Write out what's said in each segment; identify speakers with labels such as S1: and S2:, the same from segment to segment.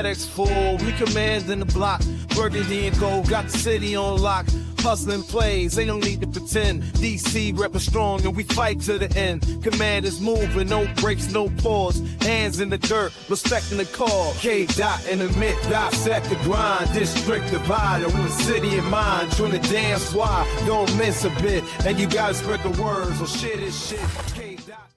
S1: FedEx full, we commanding the block. Burgundy and gold, got the city on lock. Hustling plays, they don't need to pretend. DC reppin' strong and we fight to the end. Commanders moving, no breaks, no pause. Hands in the dirt, respecting the call. K-Dot and Amik, dissect the grind. District divided with city in mind. Join the damn squad, don't miss a bit. And you gotta spread the word, so shit is shit. K-Dot.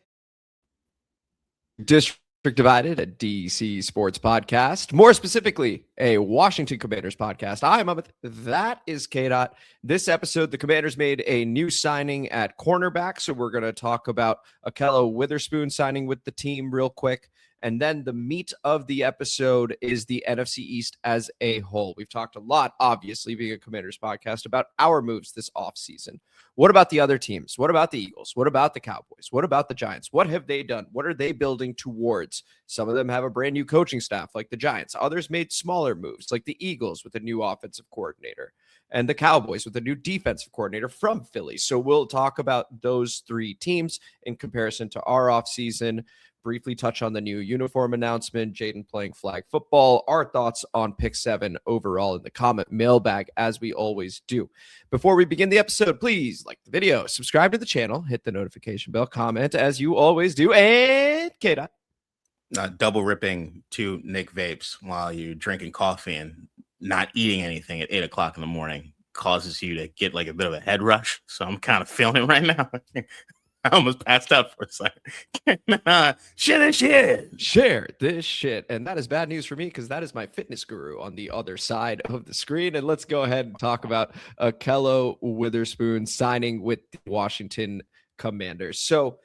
S2: District Divided, a DC sports podcast, more specifically, a Washington Commanders podcast. I'm Amik. That is K-Dot. This episode, the Commanders made a new signing at cornerback, so we're going to talk about Ahkello Witherspoon signing with the team real quick. And then the meat of the episode is the NFC East as a whole. We've talked a lot, obviously, being a Commanders podcast, about our moves this offseason. What about the other teams? What about the Eagles? What about the Cowboys? What about the Giants? What have they done? What are they building towards? Some of them have a brand new coaching staff like the Giants. Others made smaller moves like the Eagles with a new offensive coordinator and the Cowboys with a new defensive coordinator from Philly. So we'll talk about those three teams in comparison to our offseason. Briefly touch on the new uniform announcement, Jaden playing flag football, our thoughts on Pick 7 overall in the comment mailbag, as we always do. Before we begin the episode, please like the video, subscribe to the channel, hit the notification bell, comment as you always do, and K-Dot.
S3: Double ripping two Nick vapes while you're drinking coffee and not eating anything at 8 o'clock in the morning causes you to get like a bit of a head rush. So I'm kind of feeling it right now. I almost passed out for a second. Share
S2: this shit. And that is bad news for me because that is my fitness guru on the other side of the screen. And let's go ahead and talk about Ahkello Witherspoon signing with the Washington Commanders. So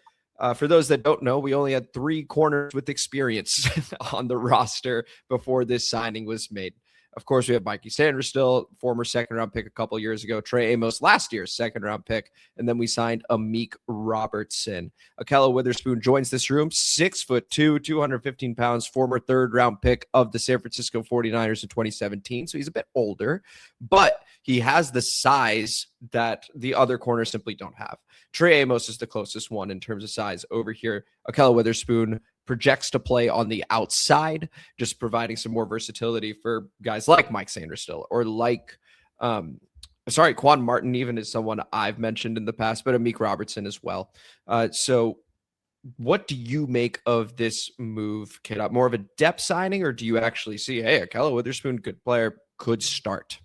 S2: for those that don't know, we only had 3 corners with experience on the roster before this signing was made. Of course, we have Mikey Sainristil, former second-round pick a couple years ago. Trey Amos, last year's second-round pick. And then we signed Amik Robertson. Ahkello Witherspoon joins this room, 6'2", 215 pounds, former third-round pick of the San Francisco 49ers in 2017. So he's a bit older, but he has the size that the other corners simply don't have. Trey Amos is the closest one in terms of size over here. Ahkello Witherspoon projects to play on the outside, just providing some more versatility for guys like Mike Sainristil or like, Quan Martin even is someone I've mentioned in the past, but Amik Robertson as well. So what do you make of this move, Kid? More of a depth signing, or do you actually see, hey, Ahkello Witherspoon, good player, could start?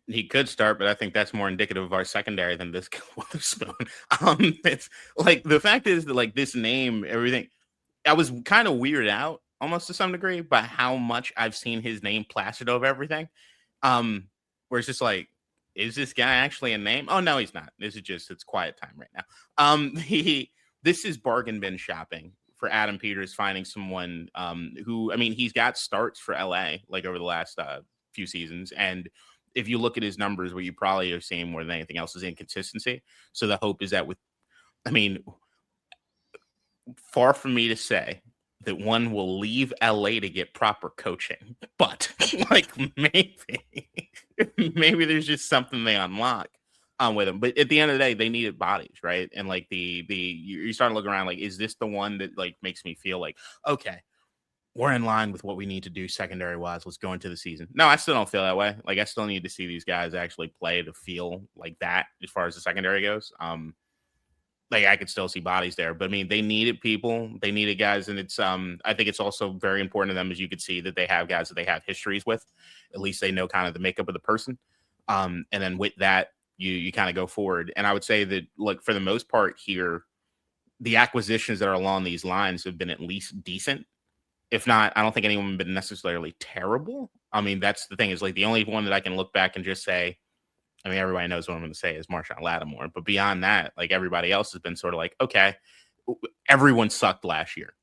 S3: He could start, but I think that's more indicative of our secondary than this Witherspoon. It's like the fact is that like this name, everything. I was kind of weirded out almost to some degree by how much I've seen his name plastered over everything. Where it's just like, is this guy actually a name? Oh no, he's not. This is just it's quiet time right now. This is bargain bin shopping for Adam Peters, finding someone who, I mean, he's got starts for LA like over the last few seasons, and if you look at his numbers, what you probably are seeing more than anything else is inconsistency. So the hope is that far from me to say that one will leave LA to get proper coaching, but like maybe there's just something they unlock with him. But at the end of the day, they needed bodies, right? And like you're starting to look around, like, is this the one that like makes me feel like, okay, we're in line with what we need to do secondary wise. Let's go into the season. No, I still don't feel that way. Like I still need to see these guys actually play to feel like that as far as the secondary goes. Like I could still see bodies there, but I mean, they needed people, they needed guys. And it's, I think it's also very important to them, as you could see, that they have guys that they have histories with. At least they know kind of the makeup of the person. And then with that, you kind of go forward. And I would say that, like, for the most part here, the acquisitions that are along these lines have been at least decent. If not, I don't think anyone has been necessarily terrible. I mean, that's the thing, is like the only one that I can look back and just say, I mean, everybody knows what I'm going to say is Marshawn Lattimore. But beyond that, like everybody else has been sort of like, okay, everyone sucked last year.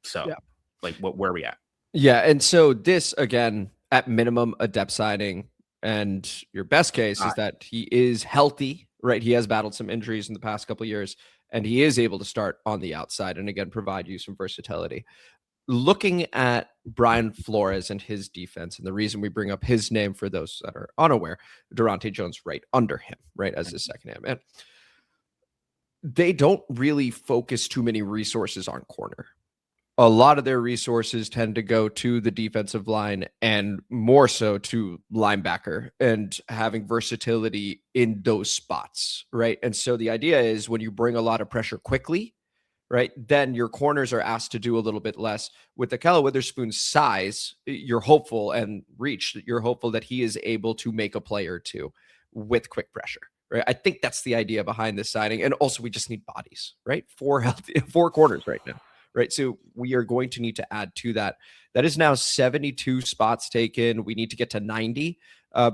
S3: So yeah. Like where are we at?
S2: Yeah. And so this, again, at minimum, a depth signing. And your best case is that he is healthy, right? He has battled some injuries in the past couple of years, and he is able to start on the outside and, again, provide you some versatility. Looking at Brian Flores and his defense, and the reason we bring up his name for those that are unaware, Durante Jones right under him, right, as his second-hand man. They don't really focus too many resources on corner. a lot of their resources tend to go to the defensive line and more so to linebacker and having versatility in those spots, right? And so the idea is when you bring a lot of pressure quickly, right, then your corners are asked to do a little bit less. With Ahkello Witherspoon's size, you're hopeful, and reach, you're hopeful that he is able to make a play or two with quick pressure. Right. I think that's the idea behind this signing. And also we just need bodies, right? 4 corners right now. Right. So we are going to need to add to that. That is now 72 spots taken. We need to get to 90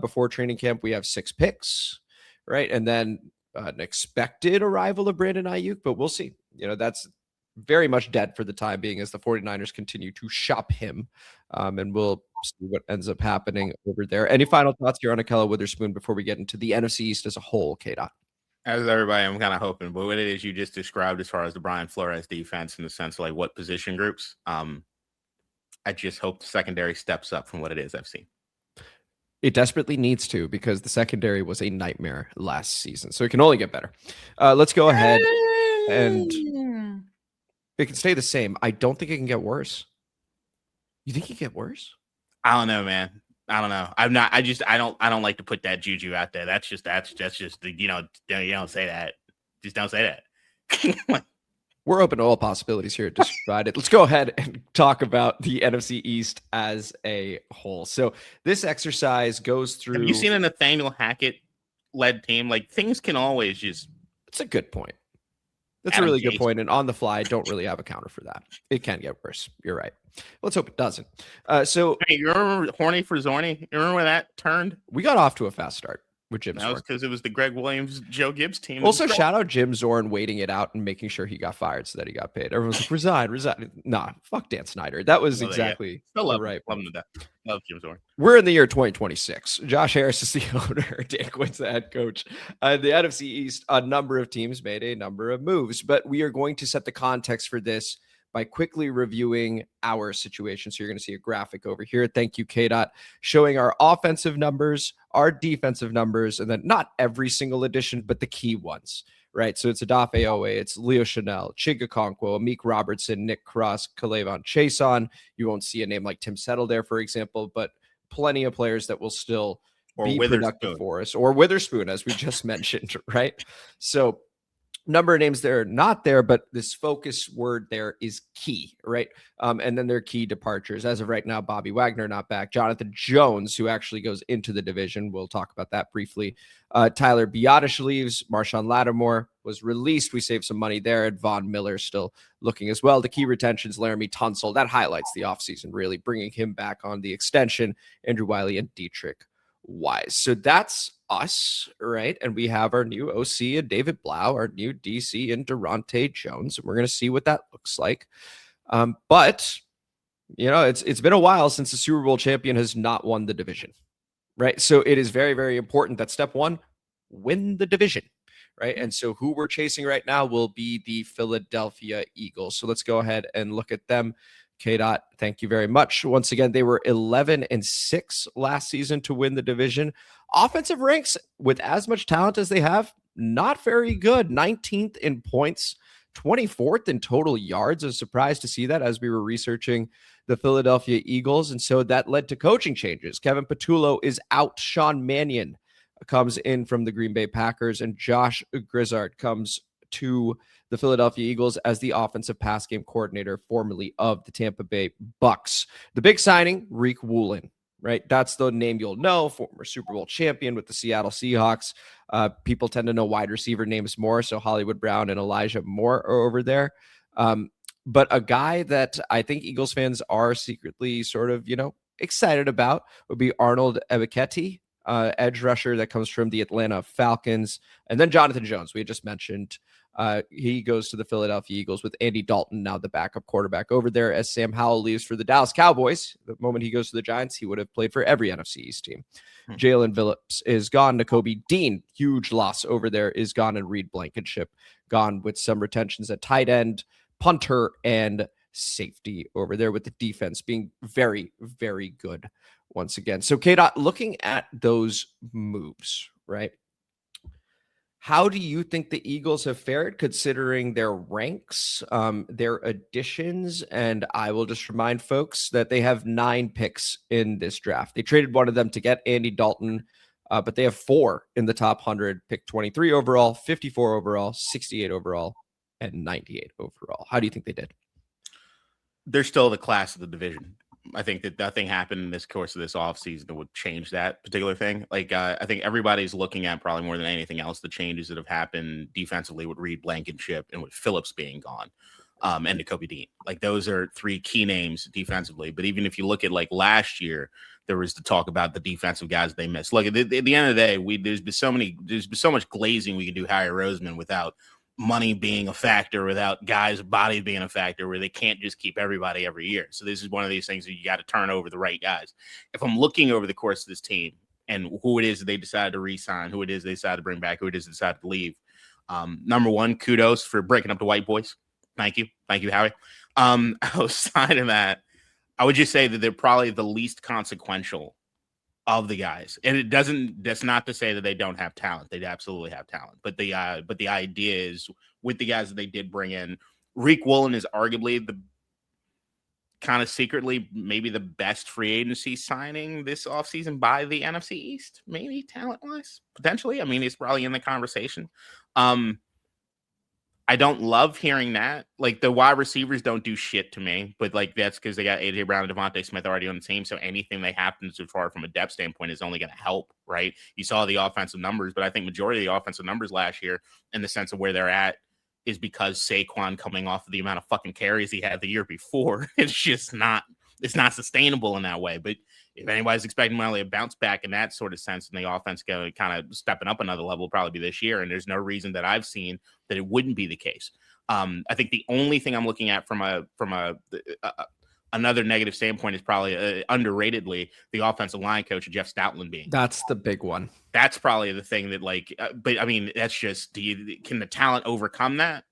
S2: before training camp. We have 6 picks. Right. And then an expected arrival of Brandon Ayuk, but we'll see. That's very much dead for the time being as the 49ers continue to shop him. And we'll see what ends up happening over there. Any final thoughts here on Ahkello Witherspoon before we get into the NFC East as a whole, K-Dot?
S3: As everybody, I'm kind of hoping, but what it is you just described as far as the Brian Flores defense in the sense of like what position groups, I just hope the secondary steps up from what it is I've seen.
S2: It desperately needs to, because the secondary was a nightmare last season. So it can only get better. Let's go ahead and it can stay the same. I don't think it can get worse. You think it can get worse?
S3: I don't know, man. I don't know. I don't like to put that juju out there. That's just the, you don't say that. Just don't say that.
S2: We're open to all possibilities here at Divided. Let's go ahead and talk about the NFC East as a whole. So this exercise goes through.
S3: Have you seen a Nathaniel Hackett led team? Like, things can always just.
S2: It's a good point. That's a really good point. And on the fly, I don't really have a counter for that. It can get worse. You're right. Let's hope it doesn't. So
S3: hey, you remember Horny for Zorny? You remember where that turned?
S2: We got off to a fast start with Jim Zorn.
S3: That was because it was the Greg Williams, Joe Gibbs team.
S2: Also, shout out Jim Zorn waiting it out and making sure he got fired so that he got paid. Everyone's like, resign. Nah, fuck Dan Snyder. That was exactly right.
S3: Love him to death. Love Jim Zorn.
S2: We're in the year 2026. Josh Harris is the owner. Dan Quinn's the head coach. The NFC East, a number of teams made a number of moves, but we are going to set the context for this by quickly reviewing our situation. So you're going to see a graphic over here. Thank you, K-Dot, showing our offensive numbers, our defensive numbers, and then not every single addition, but the key ones, right? So it's Odafe Owe, it's Leo Chanel, Chig Okonkwo, Amik Robertson, Nick Cross, Kalevon Chason. You won't see a name like Tim Settle there, for example, but plenty of players that will still be productive for us. Or Witherspoon, as we just mentioned, right? So number of names there not there, but this focus word there is key, right? And then their key departures. As of right now, Bobby Wagner not back. Jonathan Jones, who actually goes into the division. We'll talk about that briefly. Tyler Biadasz leaves. Marshawn Lattimore was released. We saved some money there. And Von Miller still looking as well. The key retentions, Laramie Tunsil. That highlights the offseason, really bringing him back on the extension. Andrew Wiley and Dietrich Wise. So that's us, right? And we have our new OC and David Blau, our new DC and Durante Jones, and we're going to see what that looks like. But it's been a while since the Super Bowl champion has not won the division, right? So it is very, very important that step one, win the division, right? And so who we're chasing right now will be the Philadelphia Eagles. So let's go ahead and look at them. K-Dot, thank you very much. Once again, they were 11-6 last season to win the division. Offensive ranks, with as much talent as they have, not very good. 19th in points, 24th in total yards. I was surprised to see that as we were researching the Philadelphia Eagles. And so that led to coaching changes. Kevin Patullo is out. Sean Mannion comes in from the Green Bay Packers, and Josh Grizzard comes to the Philadelphia Eagles as the offensive pass game coordinator, formerly of the Tampa Bay Bucks. The big signing, Reek Woolen, right? That's the name you'll know, former Super Bowl champion with the Seattle Seahawks. People tend to know wide receiver names more, so Hollywood Brown and Elijah Moore are over there. But a guy that I think Eagles fans are secretly sort of, excited about would be Arnold Ebiketie, edge rusher that comes from the Atlanta Falcons. And then Jonathan Jones, we had just mentioned. He goes to the Philadelphia Eagles with Andy Dalton, now the backup quarterback over there, as Sam Howell leaves for the Dallas Cowboys. The moment he goes to the Giants, he would have played for every NFC East team. Jalen Phillips is gone. Nakobe Dean, huge loss over there, is gone. And Reed Blankenship gone, with some retentions at tight end, punter, and safety over there, with the defense being very, very good once again. So, K-Dot, looking at those moves, right? How do you think the Eagles have fared considering their ranks, their additions? And I will just remind folks that they have 9 picks in this draft. They traded one of them to get Andy Dalton, but they have 4 in the top 100, pick 23 overall, 54 overall, 68 overall, and 98 overall. How do you think they did?
S3: They're still the class of the division. I think that nothing happened in this course of this offseason that would change that particular thing. Like, I think everybody's looking at probably more than anything else the changes that have happened defensively with Reed Blankenship and with Phillips being gone, and Nakobe Dean. Like, those are 3 key names defensively. But even if you look at like last year, there was the talk about the defensive guys they missed. Look, at the end of the day, there's been so much glazing we can do Harry Roseman without money being a factor, without guys' bodies being a factor, where they can't just keep everybody every year. So this is one of these things that you got to turn over the right guys. If I'm looking over the course of this team and who it is that they decided to re-sign, who it is they decided to bring back, who it is they decided to leave, number one, kudos for breaking up the white boys. Thank you, Howie. Outside of that, I would just say that they're probably the least consequential of the guys. And that's not to say that they don't have talent. They absolutely have talent. But the idea is, with the guys that they did bring in, Reek Woolen is arguably the kind of secretly maybe the best free agency signing this offseason by the NFC East, maybe talent-wise, potentially. I mean, he's probably in the conversation. I don't love hearing that. Like, the wide receivers don't do shit to me, but like that's because they got AJ Brown and Devontae Smith already on the team. So anything that happens so far from a depth standpoint is only going to help, right? You saw the offensive numbers, but I think majority of the offensive numbers last year, in the sense of where they're at, is because Saquon coming off of the amount of fucking carries he had the year before. It's not sustainable in that way. But if anybody's expecting really a bounce back in that sort of sense, and the offense going kind of stepping up another level, will probably be this year. And there's no reason that I've seen that it wouldn't be the case. I think the only thing I'm looking at from another negative standpoint is probably underratedly the offensive line coach, Jeff Stoutland, being.
S2: That's the big one.
S3: That's probably the thing that but I mean, that's just, can the talent overcome that?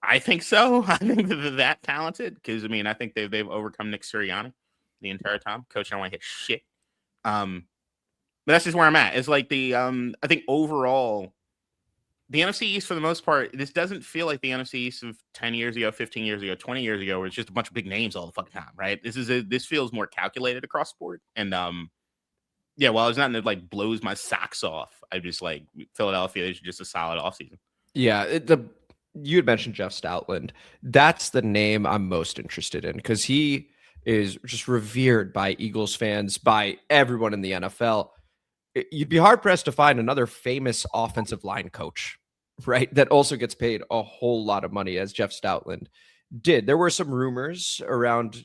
S3: I think so. I think that they're that talented because, I mean, I think they've overcome Nick Sirianni the entire time. Coach, I don't want to hit shit. But that's just where I'm at. It's like I think overall, the NFC East, for the most part, this doesn't feel like the NFC East of 10 years ago, 15 years ago, 20 years ago, where it's just a bunch of big names all the fucking time, right? This feels more calculated across the board. And yeah, well, it's not that like blows my socks off. I just like Philadelphia is just a solid offseason.
S2: Yeah, you had mentioned Jeff Stoutland. That's the name I'm most interested in because he is just revered by Eagles fans, by everyone in the NFL. You'd be hard-pressed to find another famous offensive line coach, right, that also gets paid a whole lot of money as Jeff Stoutland did. There were some rumors around,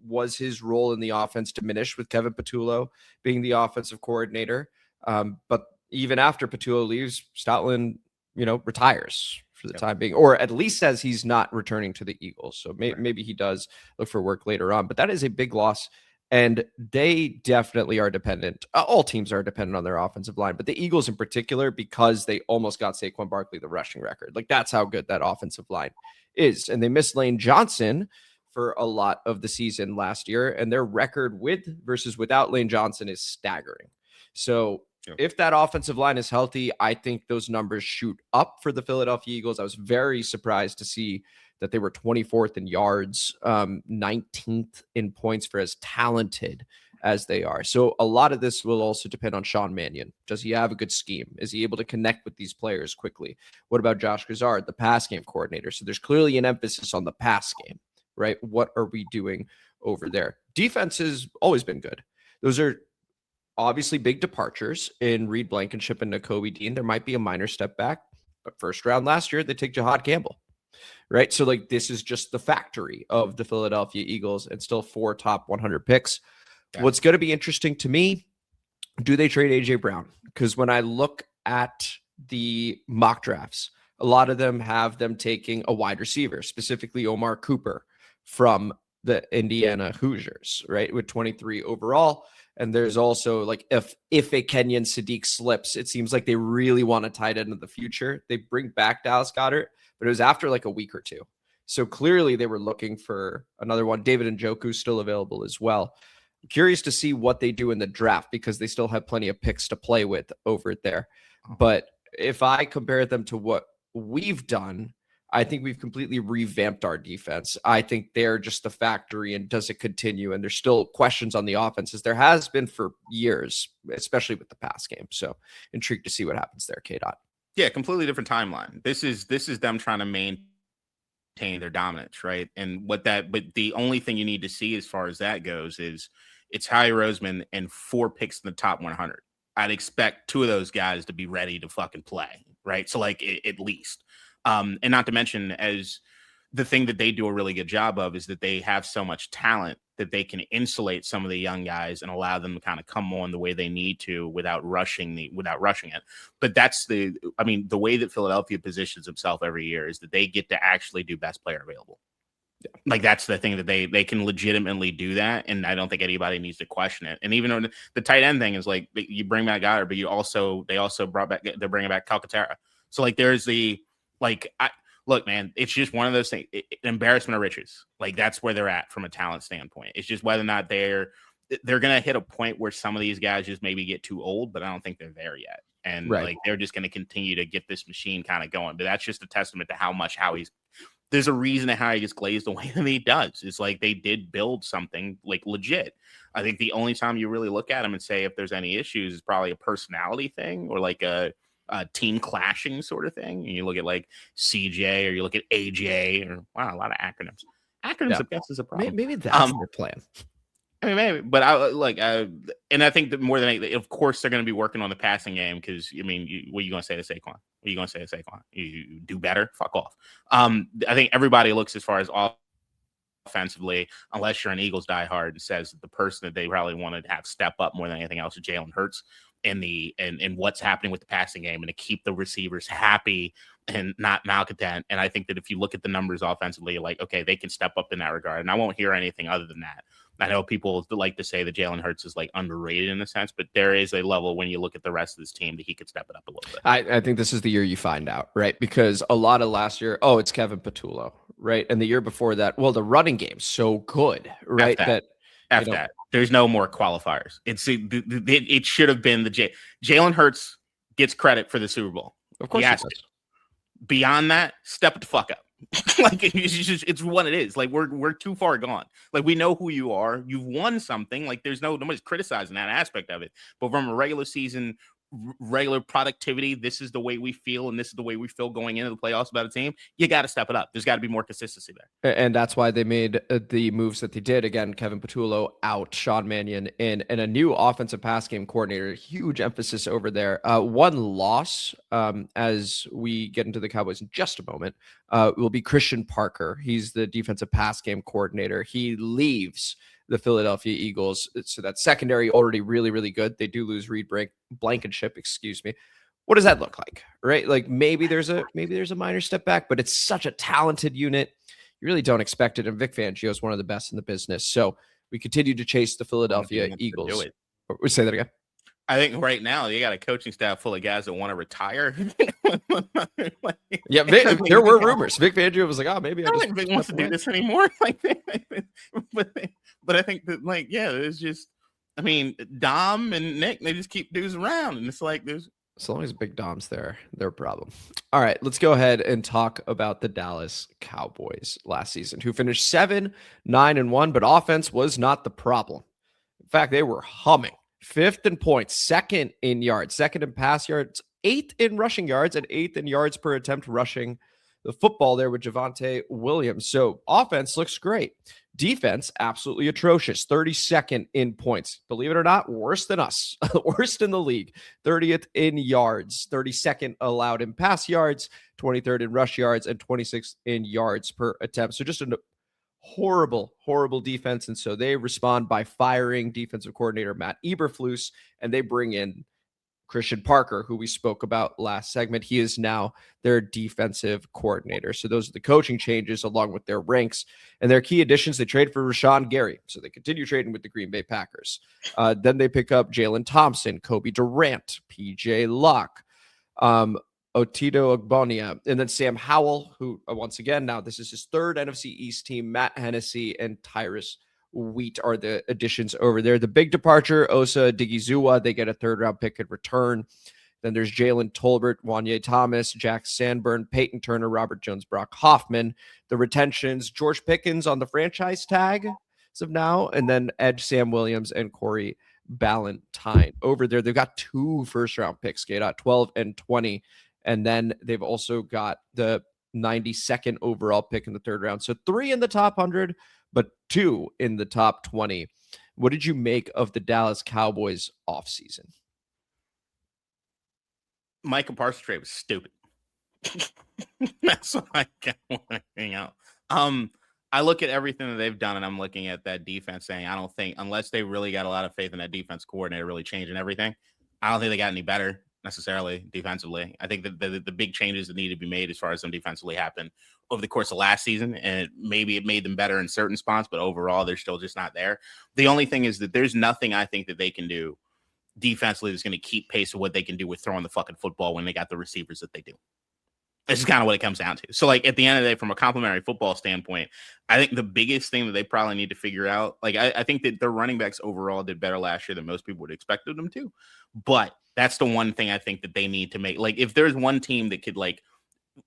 S2: was his role in the offense diminished with Kevin Patullo being the offensive coordinator? But even after Patullo leaves, Stoutland, retires for the time being, or at least says he's not returning to the Eagles. So maybe he does look for work later on, but that is a big loss. And they definitely are dependent. All teams are dependent on their offensive line, but the Eagles in particular, because they almost got Saquon Barkley the rushing record. Like, that's how good that offensive line is. And they missed Lane Johnson for a lot of the season last year, and their record with versus without Lane Johnson is staggering. So if that offensive line is healthy, I think those numbers shoot up for the Philadelphia Eagles. I was very surprised to see that they were 24th in yards, 19th in points for as talented as they are. So a lot of this will also depend on Sean Mannion. Does he have a good scheme? Is he able to connect with these players quickly? What about Josh Grizzard, the pass game coordinator? So there's clearly an emphasis on the pass game, right? What are we doing over there? Defense has always been good. Those are obviously big departures in Reed Blankenship and Nakobe Dean. There might be a minor step back, but first round last year, they take Jahad Campbell, right? So like, this is just the factory of the Philadelphia Eagles and still 4 top 100 picks. Yeah. What's going to be interesting to me, do they trade AJ Brown? Because when I look at the mock drafts, a lot of them have them taking a wide receiver, specifically Omar Cooper from the Indiana Hoosiers, right? With 23 overall. And there's also like, if a Kenyon Sadiq slips, it seems like they really want to tie it into the future. They bring back Dallas Goedert, but it was after like a week or two. So clearly they were looking for another one. David Njoku still available as well. I'm curious to see what they do in the draft because they still have plenty of picks to play with over there. But if I compare them to what we've done, I think we've completely revamped our defense. I think they're just the factory, and does it continue? And there's still questions on the offenses. There has been for years, especially with the pass game. So intrigued to see what happens there, K-Dot.
S3: Yeah, completely different timeline. This is them trying to maintain their dominance, right? But the only thing you need to see as far as that goes is it's Howie Roseman and 4 picks in the top 100. I'd expect 2 of those guys to be ready to fucking play, right? So like at least. And not to mention, as the thing that they do a really good job of is that they have so much talent that they can insulate some of the young guys and allow them to kind of come on the way they need to without rushing it. But that's the way that Philadelphia positions himself every year is that they get to actually do best player available. Yeah. Like that's the thing that they can legitimately do that. And I don't think anybody needs to question it. And even though the tight end thing is like, you bring back Goddard, but they're bringing back Calcaterra. So like, there's look, man, it's just one of those things, embarrassment of riches. Like that's where they're at from a talent standpoint. It's just whether or not they're going to hit a point where some of these guys just maybe get too old, but I don't think they're there yet. And like, they're just going to continue to get this machine kind of going. But that's just a testament to how much there's a reason how he gets glazed the way that he does. It's like they did build something like legit. I think the only time you really look at him and say if there's any issues is probably a personality thing or like a team clashing sort of thing. And you look at like CJ or you look at AJ or wow, a lot of acronyms. I guess is a problem.
S2: Maybe that's their plan.
S3: I mean, maybe, but and I think that more than anything, of course, they're going to be working on the passing game because, I mean, what are you going to say to Saquon? What are you going to say to Saquon? You do better? Fuck off. I think everybody looks as far as offensively, unless you're an Eagles diehard, and says that the person that they probably want to have step up more than anything else is Jalen Hurts and what's happening with the passing game and to keep the receivers happy and not malcontent. And I think that if you look at the numbers offensively, like, okay, they can step up in that regard. And I won't hear anything other than that. I know people like to say that Jalen Hurts is like underrated in a sense, but there is a level when you look at the rest of this team that he could step it up a little bit.
S2: I think this is the year you find out, right? Because a lot of last year, it's Kevin Patullo, right? And the year before that, well, the running game's so good, right?
S3: After that, there's no more qualifiers. It should have been Jalen Hurts gets credit for the Super Bowl.
S2: Of course,
S3: beyond that, step it the fuck up. Like it's what it is. Like we're too far gone. Like we know who you are. You've won something. Like nobody's criticizing that aspect of it. But from a regular season, regular productivity, this is the way we feel, and this is the way we feel going into the playoffs about a team. You got to step it up. There's got to be more consistency there.
S2: And that's why they made the moves that they did. Again, Kevin Patullo out, Sean Mannion in, and a new offensive pass game coordinator. Huge emphasis over there. One loss, as we get into the Cowboys in just a moment, will be Christian Parker. He's the defensive pass game coordinator. He leaves the Philadelphia Eagles. So that secondary already really, really good. They do lose Reed Blankenship, excuse me. What does that look like, right? Like maybe there's a minor step back, but it's such a talented unit. You really don't expect it. And Vic Fangio is one of the best in the business. So we continue to chase the Philadelphia Eagles. Say that again.
S3: I think right now you got a coaching staff full of guys that want to retire.
S2: Yeah, there were rumors. Vic Fangio was like, maybe
S3: I don't think Vic wants to do this anymore. But I think that, there's just, I mean, Dom and Nick, they just keep dudes around, and it's like there's.
S2: As long as Big Dom's there, they're a problem. All right, let's go ahead and talk about the Dallas Cowboys last season, who finished 7-9-1, but offense was not the problem. In fact, they were humming. 5th in points, 2nd in yards, 2nd in pass yards, 8th in rushing yards, and 8th in yards per attempt rushing the football there with Javonte Williams. So offense looks great. Defense, absolutely atrocious. 32nd in points. Believe it or not, worse than us. Worst in the league. 30th in yards. 32nd allowed in pass yards. 23rd in rush yards. And 26th in yards per attempt. So just a horrible, horrible defense. And so they respond by firing defensive coordinator Matt Eberflus. And they bring in Christian Parker, who we spoke about last segment. He is now their defensive coordinator. So those are the coaching changes along with their ranks and their key additions. They trade for Rashawn Gary. So they continue trading with the Green Bay Packers. Then they pick up Jalen Thompson, Kobe Durant, PJ Locke, Otito Ogbonia, and then Sam Howell, who once again, now this is his 3rd NFC East team. Matt Hennessy and Tyrus Wheat are the additions over there. The big departure, Osa Digizua, they get a 3rd round pick in return. Then there's Jalen Tolbert, Wanye Thomas, Jack Sanborn, Peyton Turner, Robert Jones, Brock Hoffman. The retentions, George Pickens on the franchise tag as of now, and then Edge Sam Williams and Corey Ballantyne. Over there, they've got 2 first-round picks, Skate 12 and 20, and then they've also got the 92nd overall pick in the 3rd round. So 3 in the top 100, but 2 in the top 20. What did you make of the Dallas Cowboys offseason?
S3: Micah Parsons trade was stupid. That's what I get working out. I look at everything that they've done, and I'm looking at that defense saying, I don't think, unless they really got a lot of faith in that defense coordinator really changing everything, I don't think they got any better necessarily defensively. I think that the big changes that need to be made as far as them defensively happen over the course of last season, and maybe it made them better in certain spots, but overall they're still just not there. The only thing is that there's nothing I think that they can do defensively that's going to keep pace with what they can do with throwing the fucking football when they got the receivers that they do. This is kind of what it comes down to. So, like, at the end of the day, from a complimentary football standpoint, I think the biggest thing that they probably need to figure out, like, I think that their running backs overall did better last year than most people would have expected them to. But that's the one thing I think that they need to make. Like, if there's one team that could, like,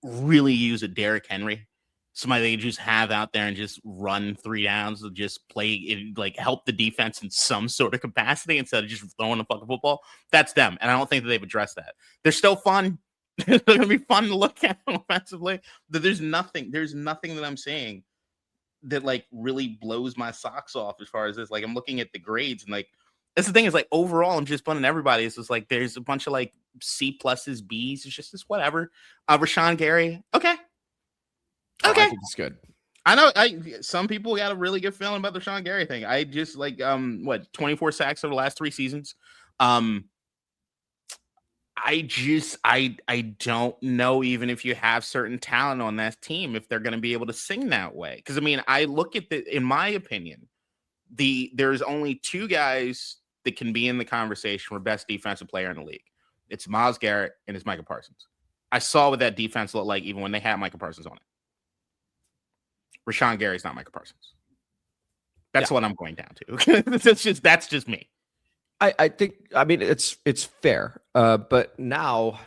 S3: really use a Derrick Henry, somebody they just have out there and just run 3 downs and just play it, like, help the defense in some sort of capacity instead of just throwing the fucking football, that's them. And I don't think that they've addressed that. They're still fun. They're going to be fun to look at offensively. But there's nothing that I'm saying that, like, really blows my socks off as far as this. Like, I'm looking at the grades, and, like, that's the thing is, like, overall, I'm just fun everybody. It's just like there's a bunch of, like, C pluses, B's. It's just whatever. Rashawn Gary, okay.
S2: I think it's good.
S3: I know some people got a really good feeling about the Rashawn Gary thing. I just, like, 24 sacks over the last 3 seasons. I don't know, even if you have certain talent on that team, if they're going to be able to sing that way. Because, I mean, I look at in my opinion, there's only 2 guys that can be in the conversation for best defensive player in the league. It's Myles Garrett and it's Micah Parsons. I saw what that defense looked like even when they had Micah Parsons on it. Rashawn Gary's not Micah Parsons. That's what I'm going down to. That's just me.
S2: I think, I mean, it's fair. But now,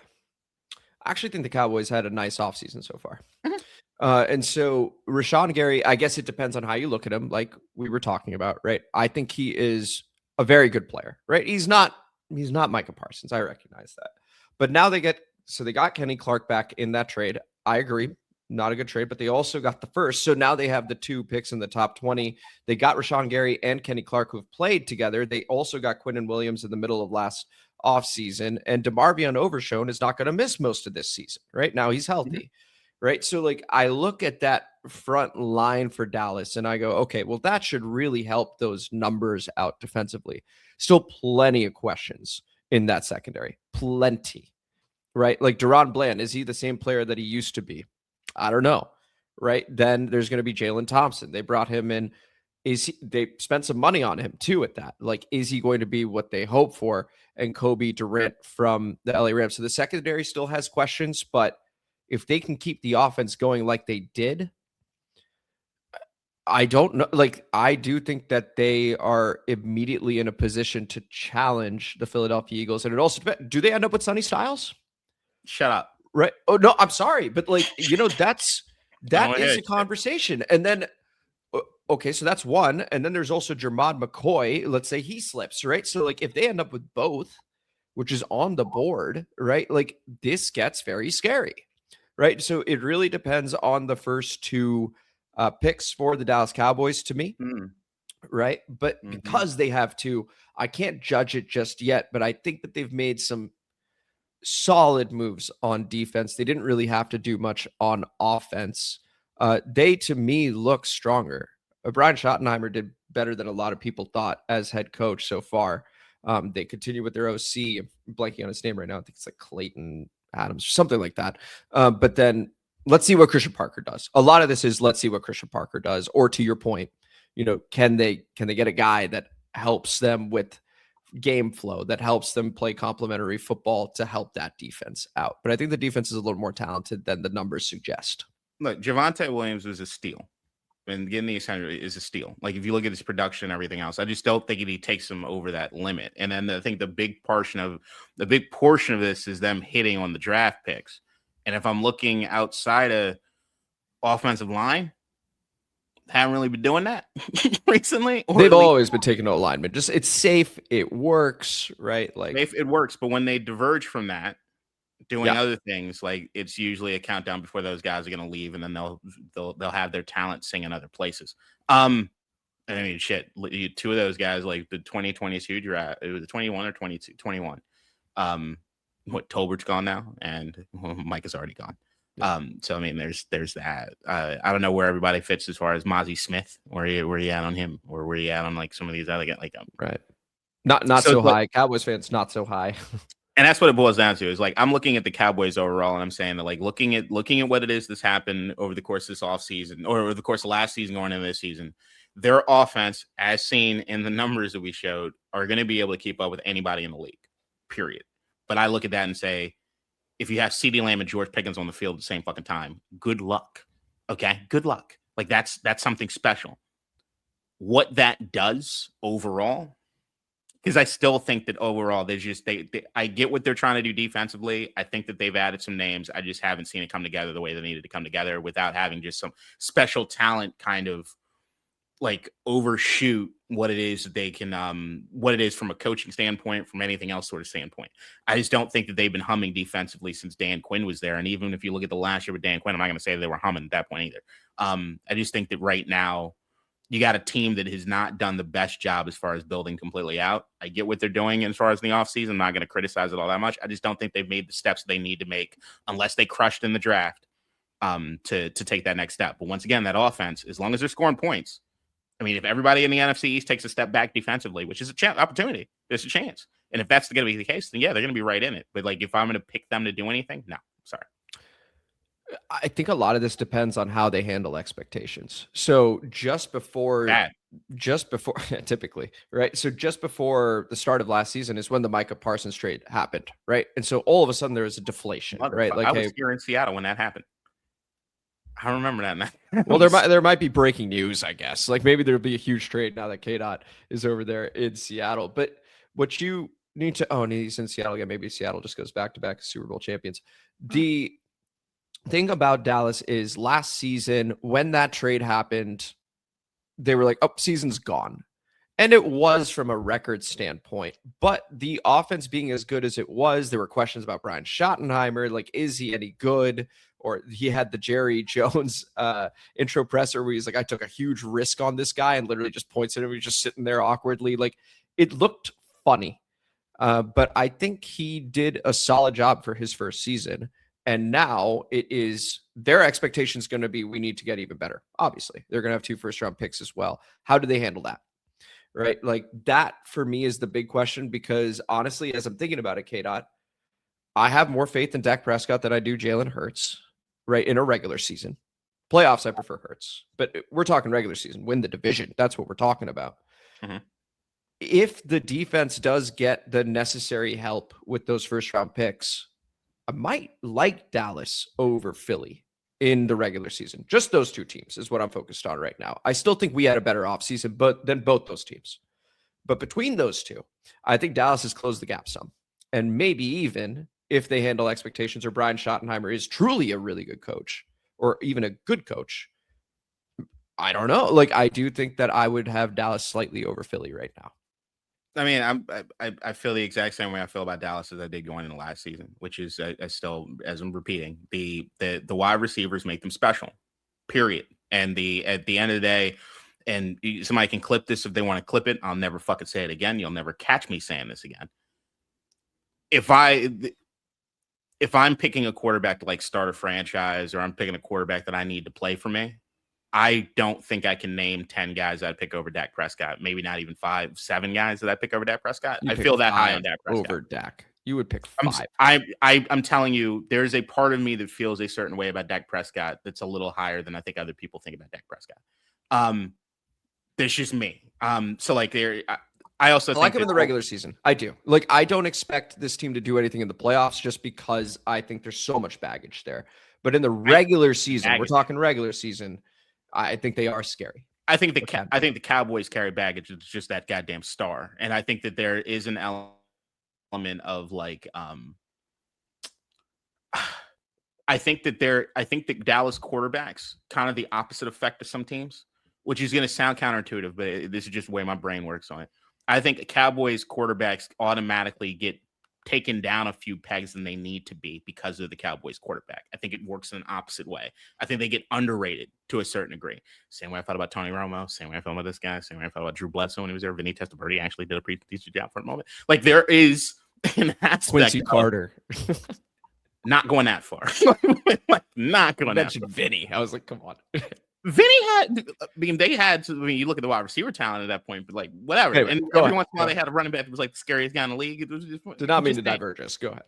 S2: I actually think the Cowboys had a nice offseason so far. And so Rashawn Gary, I guess it depends on how you look at him, like we were talking about, right? I think he is a very good player, right? He's not Micah Parsons. I recognize that. But now they got Kenny Clark back in that trade. I agree. Not a good trade, but they also got the first. So now they have the 2 picks in the top 20. They got Rashawn Gary and Kenny Clark, who've played together. They also got Quinnen Williams in the middle of last offseason. And DeMarvion Overshown is not going to miss most of this season, right? Now he's healthy, right? So, like, I look at that front line for Dallas and I go, okay, well, that should really help those numbers out defensively. Still plenty of questions in that secondary. Plenty, right? Like Deron Bland, is he the same player that he used to be? I don't know, right? Then there's going to be Jalen Thompson. They brought him in. They spent some money on him too at that. Like, is he going to be what they hope for? And Kobe Durant from the LA Rams. So the secondary still has questions, but if they can keep the offense going like they did, I don't know. Like, I do think that they are immediately in a position to challenge the Philadelphia Eagles. And it also depends. Do they end up with Sonny Styles?
S3: Shut up.
S2: Right. Oh, no, I'm sorry. But, like, you know, that is a conversation. And then, okay, so that's one. And then there's also Jermod McCoy. Let's say he slips, right? So, like, if they end up with both, which is on the board, right? Like, this gets very scary, right? So it really depends on the first 2 picks for the Dallas Cowboys to me, right? But because they have 2, I can't judge it just yet. But I think that they've made some solid moves on defense. They didn't really have to do much on offense. They, to me, look stronger. Brian Schottenheimer did better than a lot of people thought as head coach so far. They continue with their OC. I'm blanking on his name right now. I think it's like Clayton Adams or something like that. But then let's see what Christian Parker does. A lot of this is let's see what Christian Parker does. Or to your point, you know, can they get a guy that helps them with game flow, that helps them play complementary football to help that defense out? But I think the defense is a little more talented than the numbers suggest.
S3: Look, Javonte Williams was a steal. and getting the extension is a steal. Like if you look at his production and everything else, I just don't think he takes him over that limit. And then I think the big portion of this is them hitting on the draft picks. And if I'm looking outside of offensive line, haven't really been doing that recently.
S2: They've always been taking no alignment. Just it's safe, it works, right? Like
S3: safe, it works. But when they diverge from that, doing other things, like it's usually a countdown before those guys are going to leave, and then they'll have their talent sing in other places. I mean, shit, two of those guys, like the 2022 draft, it was the 21 or 22, 21. Tolbert's gone now, and Mike is already gone. So I mean, there's that. I don't know where everybody fits as far as Mozzie Smith. Where you at on him, or where you at on like some of these other guys? Like
S2: right, not so high. Cowboys fans not so high.
S3: And that's what it boils down to. Is like I'm looking at the Cowboys overall, and I'm saying that like looking at what it is that's happened over the course of this offseason, or over the course of last season going into this season, their offense, as seen in the numbers that we showed, are going to be able to keep up with anybody in the league. Period. But I look at that and say, if you have CeeDee Lamb and George Pickens on the field at the same fucking time, good luck. Okay, good luck. Like that's something special. What that does overall, because I still think that overall I get what they're trying to do defensively. I think that they've added some names. I just haven't seen it come together the way they needed to come together without having just some special talent kind of like overshoot what it is that they can, what it is from a coaching standpoint, from anything else sort of standpoint. I just don't think that they've been humming defensively since Dan Quinn was there. And even if you look at the last year with Dan Quinn, I'm not going to say they were humming at that point either. I just think that right now you got a team that has not done the best job as far as building completely out. I get what they're doing as far as the offseason. I'm not going to criticize it all that much. I just don't think they've made the steps they need to make unless they crushed in the draft to take that next step. But once again, that offense, as long as they're scoring points, I mean, if everybody in the NFC East takes a step back defensively, which is a opportunity, there's a chance. And if that's going to be the case, then yeah, they're going to be right in it. But like, if I'm going to pick them to do anything, no, sorry.
S2: I think a lot of this depends on how they handle expectations. So just before typically, right? So just before the start of last season is when the Micah Parsons trade happened, right? And so all of a sudden there was a deflation, right? Like
S3: I was here in Seattle when that happened. I don't remember that.
S2: Well, there might be breaking news, I guess. Like maybe there'll be a huge trade now that K-Dot is over there in Seattle. But what you need to he's in Seattle again. Maybe Seattle just goes back to back Super Bowl champions. The thing about Dallas is last season when that trade happened, they were like, oh, season's gone. And it was from a record standpoint, but the offense being as good as it was, there were questions about Brian Schottenheimer. Like, is he any good? Or he had the Jerry Jones intro presser where he's like, I took a huge risk on this guy, and literally just points at him. He's just sitting there awkwardly. Like, it looked funny. But I think he did a solid job for his first season. And now it is their expectations going to be, we need to get even better. Obviously, they're going to have 2 first-round picks as well. How do they handle that? Right? Like that for me is the big question, because honestly, as I'm thinking about it, K-Dot, I have more faith in Dak Prescott than I do Jalen Hurts, right? In a regular season. Playoffs, I prefer Hurts, but we're talking regular season, win the division. That's what we're talking about. Mm-hmm. If the defense does get the necessary help with those first-round picks, I might like Dallas over Philly in the regular season. Just those 2 teams is what I'm focused on right now. I still think we had a better offseason than both those teams. But between those 2, I think Dallas has closed the gap some. And maybe even if they handle expectations, or Brian Schottenheimer is truly a really good coach, or even a good coach, I don't know. Like, I do think that I would have Dallas slightly over Philly right now.
S3: I mean, I feel the exact same way I feel about Dallas as I did going into last season, which is I still, as I'm repeating, the wide receivers make them special, period. And at the end of the day, and somebody can clip this if they want to clip it. I'll never fucking say it again. You'll never catch me saying this again. If I'm picking a quarterback to like start a franchise, or I'm picking a quarterback that I need to play for me, I don't think I can name 10 guys I'd pick over Dak Prescott. Maybe not even 5, 7 guys that I pick over Dak Prescott. I feel that high on Dak Prescott.
S2: Over Dak. You would pick 5.
S3: I'm telling you, there's a part of me that feels a certain way about Dak Prescott that's a little higher than I think other people think about Dak Prescott. That's just me. So like I also
S2: like him in the regular season. I do. Like, I don't expect this team to do anything in the playoffs just because I think there's so much baggage there. But in the regular season, we're talking regular season, I think they are scary.
S3: I think the Cowboys carry baggage. It's just that goddamn star, and I think that there is an element of like, I think that Dallas quarterbacks kind of the opposite effect of some teams, which is going to sound counterintuitive, but this is just the way my brain works on it. I think Cowboys quarterbacks automatically get taken down a few pegs than they need to be because of the Cowboys quarterback. I think it works in an opposite way. I think they get underrated to a certain degree. Same way I thought about Tony Romo, same way I felt about this guy, same way I thought about Drew Bledsoe when he was there. Vinny Testaverde actually did a pretty decent job for a moment. Like there is an aspect
S2: Quincy Carter.
S3: Not going that far. Like, not going that far.
S2: Vinny. I was like, come on.
S3: Vinny had, you look at the wide receiver talent at that point, but like, whatever.
S2: Anyway,
S3: and every once in a while, they had a running back that was like the scariest guy in the league. It was just,
S2: did not mean to diverge us. Go ahead.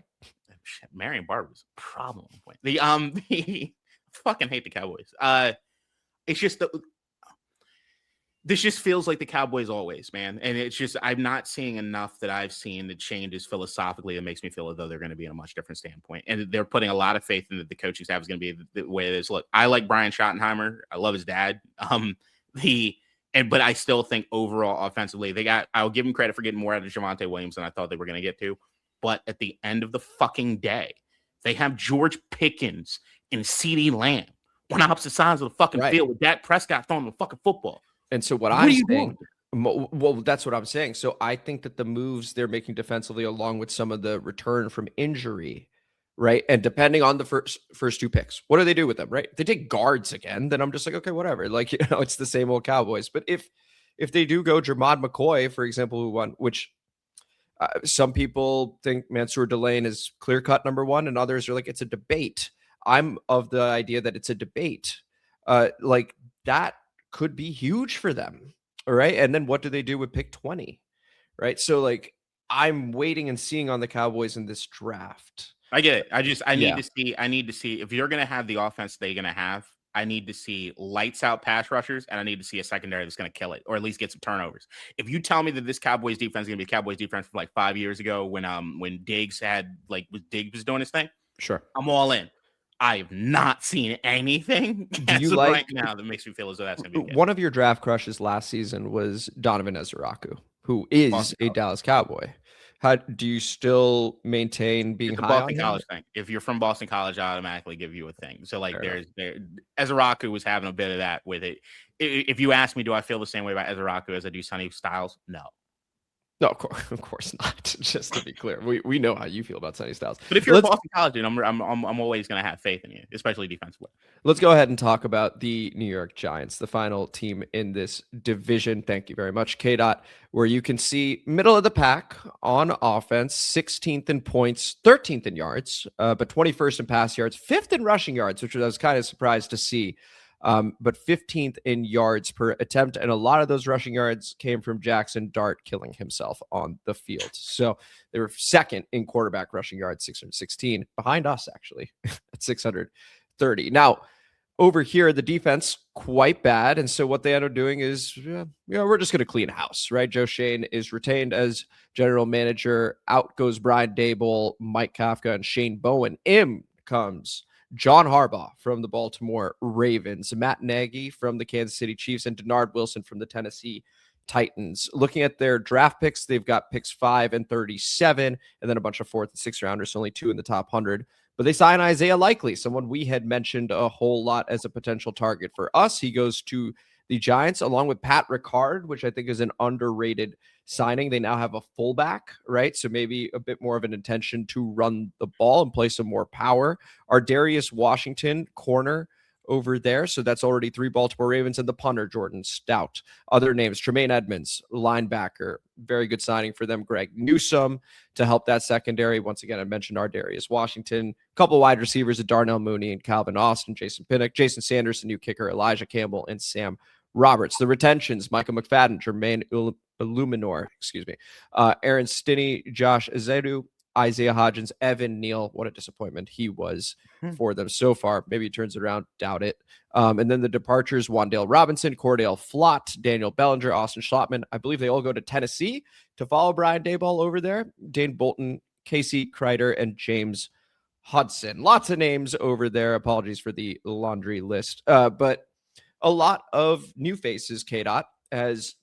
S3: Marion Barber was a problem at one point. The fucking hate the Cowboys. It's just this just feels like the Cowboys always, man. And it's just, I'm not seeing enough that I've seen that changes philosophically that makes me feel as though they're going to be in a much different standpoint. And they're putting a lot of faith in that the coaching staff is going to be the way it is. Look, I like Brian Schottenheimer. I love his dad. But I still think overall offensively, I'll give him credit for getting more out of Javonte Williams than I thought they were going to get to. But at the end of the fucking day, they have George Pickens and CeeDee Lamb on opposite sides of the fucking field with Dak Prescott throwing the fucking football.
S2: And so what I'm saying, well, that's what I'm saying. So I think that the moves they're making defensively, along with some of the return from injury, right? And depending on the first two picks, what do they do with them, right? If they take guards again, then I'm just like, okay, whatever. Like, it's the same old Cowboys. But if they do go Jermod McCoy, for example, who won, which some people think Mansour Delane is clear-cut number one, and others are like, it's a debate. I'm of the idea that it's a debate. Like that could be huge for them. All right. And then what do they do with pick 20? Right. So like I'm waiting and seeing on the Cowboys in this draft.
S3: I get it. I need to see if you're going to have the offense they're going to have, I need to see lights out pass rushers, and I need to see a secondary that's going to kill it, or at least get some turnovers. If you tell me that this Cowboys defense is going to be Cowboys defense from like 5 years ago when Diggs was doing his thing,
S2: sure,
S3: I'm all in. I have not seen anything right now that makes me feel as though that's going to be good.
S2: One of your draft crushes last season was Donovan Ezeraku, who is a Dallas Cowboy. How do you still maintain being high
S3: Boston College thing? If you're from Boston College, I automatically give you a thing. So like Ezeraku was having a bit of that with it. If you ask me, do I feel the same way about Ezeraku as I do Sonny Styles? No.
S2: No, of course not. Just to be clear, we know how you feel about Sonny Styles.
S3: But if you're a Boston College dude, I'm always going to have faith in you, especially defensively.
S2: Let's go ahead and talk about the New York Giants, the final team in this division. Thank you very much, K-Dot, where you can see middle of the pack on offense, 16th in points, 13th in yards, but 21st in pass yards, 5th in rushing yards, which I was kind of surprised to see. But 15th in yards per attempt. And a lot of those rushing yards came from Jackson Dart killing himself on the field. So they were second in quarterback rushing yards, 616, behind us actually at 630. Now, over here, the defense quite bad. And so what they end up doing is, we're just going to clean house, right? Joe Shane is retained as general manager. Out goes Brian Daboll, Mike Kafka, and Shane Bowen. In comes John Harbaugh from the Baltimore Ravens, Matt Nagy from the Kansas City Chiefs, and Denard Wilson from the Tennessee Titans. Looking at their draft picks, they've got picks 5 and 37, and then a bunch of 4th and 6th rounders, so only 2 in the top 100. But they sign Isaiah Likely, someone we had mentioned a whole lot as a potential target for us. He goes to the Giants along with Pat Ricard, which I think is an underrated signing. They now have a fullback, right? So maybe a bit more of an intention to run the ball and play some more power. Darius Washington, corner over there. So that's already 3 Baltimore Ravens, and the punter, Jordan Stout. Other names, Tremaine Edmonds, linebacker. Very good signing for them. Greg Newsome to help that secondary. Once again, I mentioned Darius Washington. A couple wide receivers, Darnell Mooney and Calvin Austin, Jason Pinnock, Jason Sanders, the new kicker, Elijah Campbell, and Sam Roberts. The retentions, Michael McFadden, Jermaine Illuminor, Aaron Stinney, Josh Azedu, Isaiah Hodgins, Evan Neal. What a disappointment he was for them so far. Maybe he turns it around. Doubt it. And then the departures, Wan'Dale Robinson, Cordell Flott, Daniel Bellinger, Austin Schlottman. I believe they all go to Tennessee to follow Brian Daboll over there. Dane Bolton, Casey Kreider, and James Hudson. Lots of names over there. Apologies for the laundry list. But a lot of new faces, K-Dot, as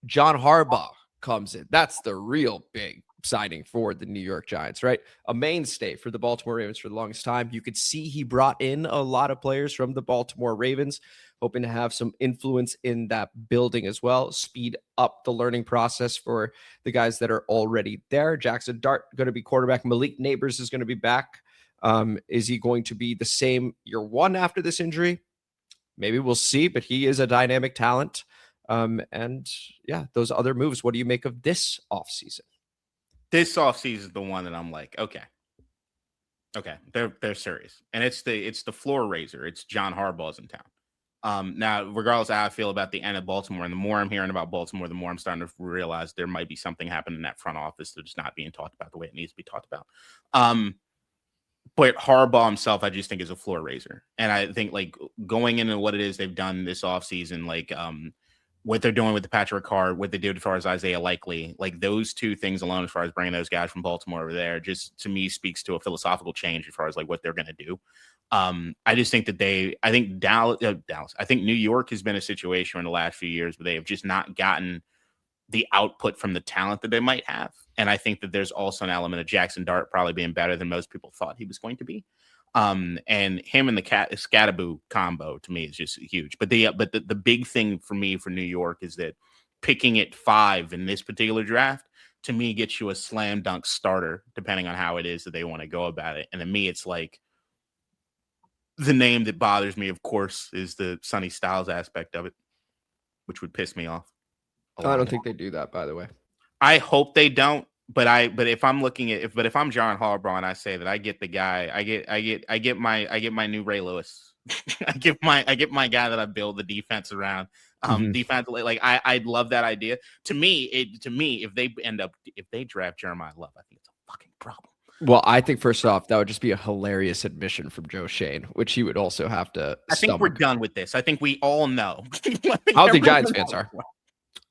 S2: John Harbaugh comes in. That's the real big signing for the New York Giants, right? A mainstay for the Baltimore Ravens for the longest time. You could see he brought in a lot of players from the Baltimore Ravens, hoping to have some influence in that building as well, speed up the learning process for the guys that are already there. Jackson Dart going to be quarterback. Malik Neighbors is going to be back. Is he going to be the same year one after this injury? Maybe we'll see, but he is a dynamic talent. And yeah, those other moves. What do you make of this offseason?
S3: This offseason is the one that I'm like, okay, they're serious, and it's the floor raiser. It's John Harbaugh's in town. Now, regardless of how I feel about the end of Baltimore, and the more I'm hearing about Baltimore, the more I'm starting to realize there might be something happening in that front office that's not being talked about the way it needs to be talked about. But Harbaugh himself, I just think is a floor raiser, and I think like going into what it is they've done this offseason, like what they're doing with the Patrick Ricard, what they did as far as Isaiah Likely, like those two things alone, as far as bringing those guys from Baltimore over there, just to me speaks to a philosophical change as far as like what they're going to do. I just think that I think New York has been a situation in the last few years where they have just not gotten the output from the talent that they might have. And I think that there's also an element of Jackson Dart probably being better than most people thought he was going to be. And him and the Scattaboo combo to me is just huge. But the big thing for me for New York is that picking at 5 in this particular draft to me gets you a slam dunk starter, depending on how it is that they want to go about it. And to me, it's like the name that bothers me, of course, is the Sonny Styles aspect of it, which would piss me off.
S2: I don't think they do that, by the way.
S3: I hope they don't. But if I'm looking at if I'm John Harbaugh and I say that I get the guy, I get my new Ray Lewis. I get my guy that I build the defense around. Defensively, like I'd love that idea. To me, if they draft Jeremiyah Love, I think it's a fucking problem.
S2: Well, I think first off, that would just be a hilarious admission from Joe Shane, which he would also have to.
S3: I think we're done with this. I think we all know.
S2: I don't think Giants fans are.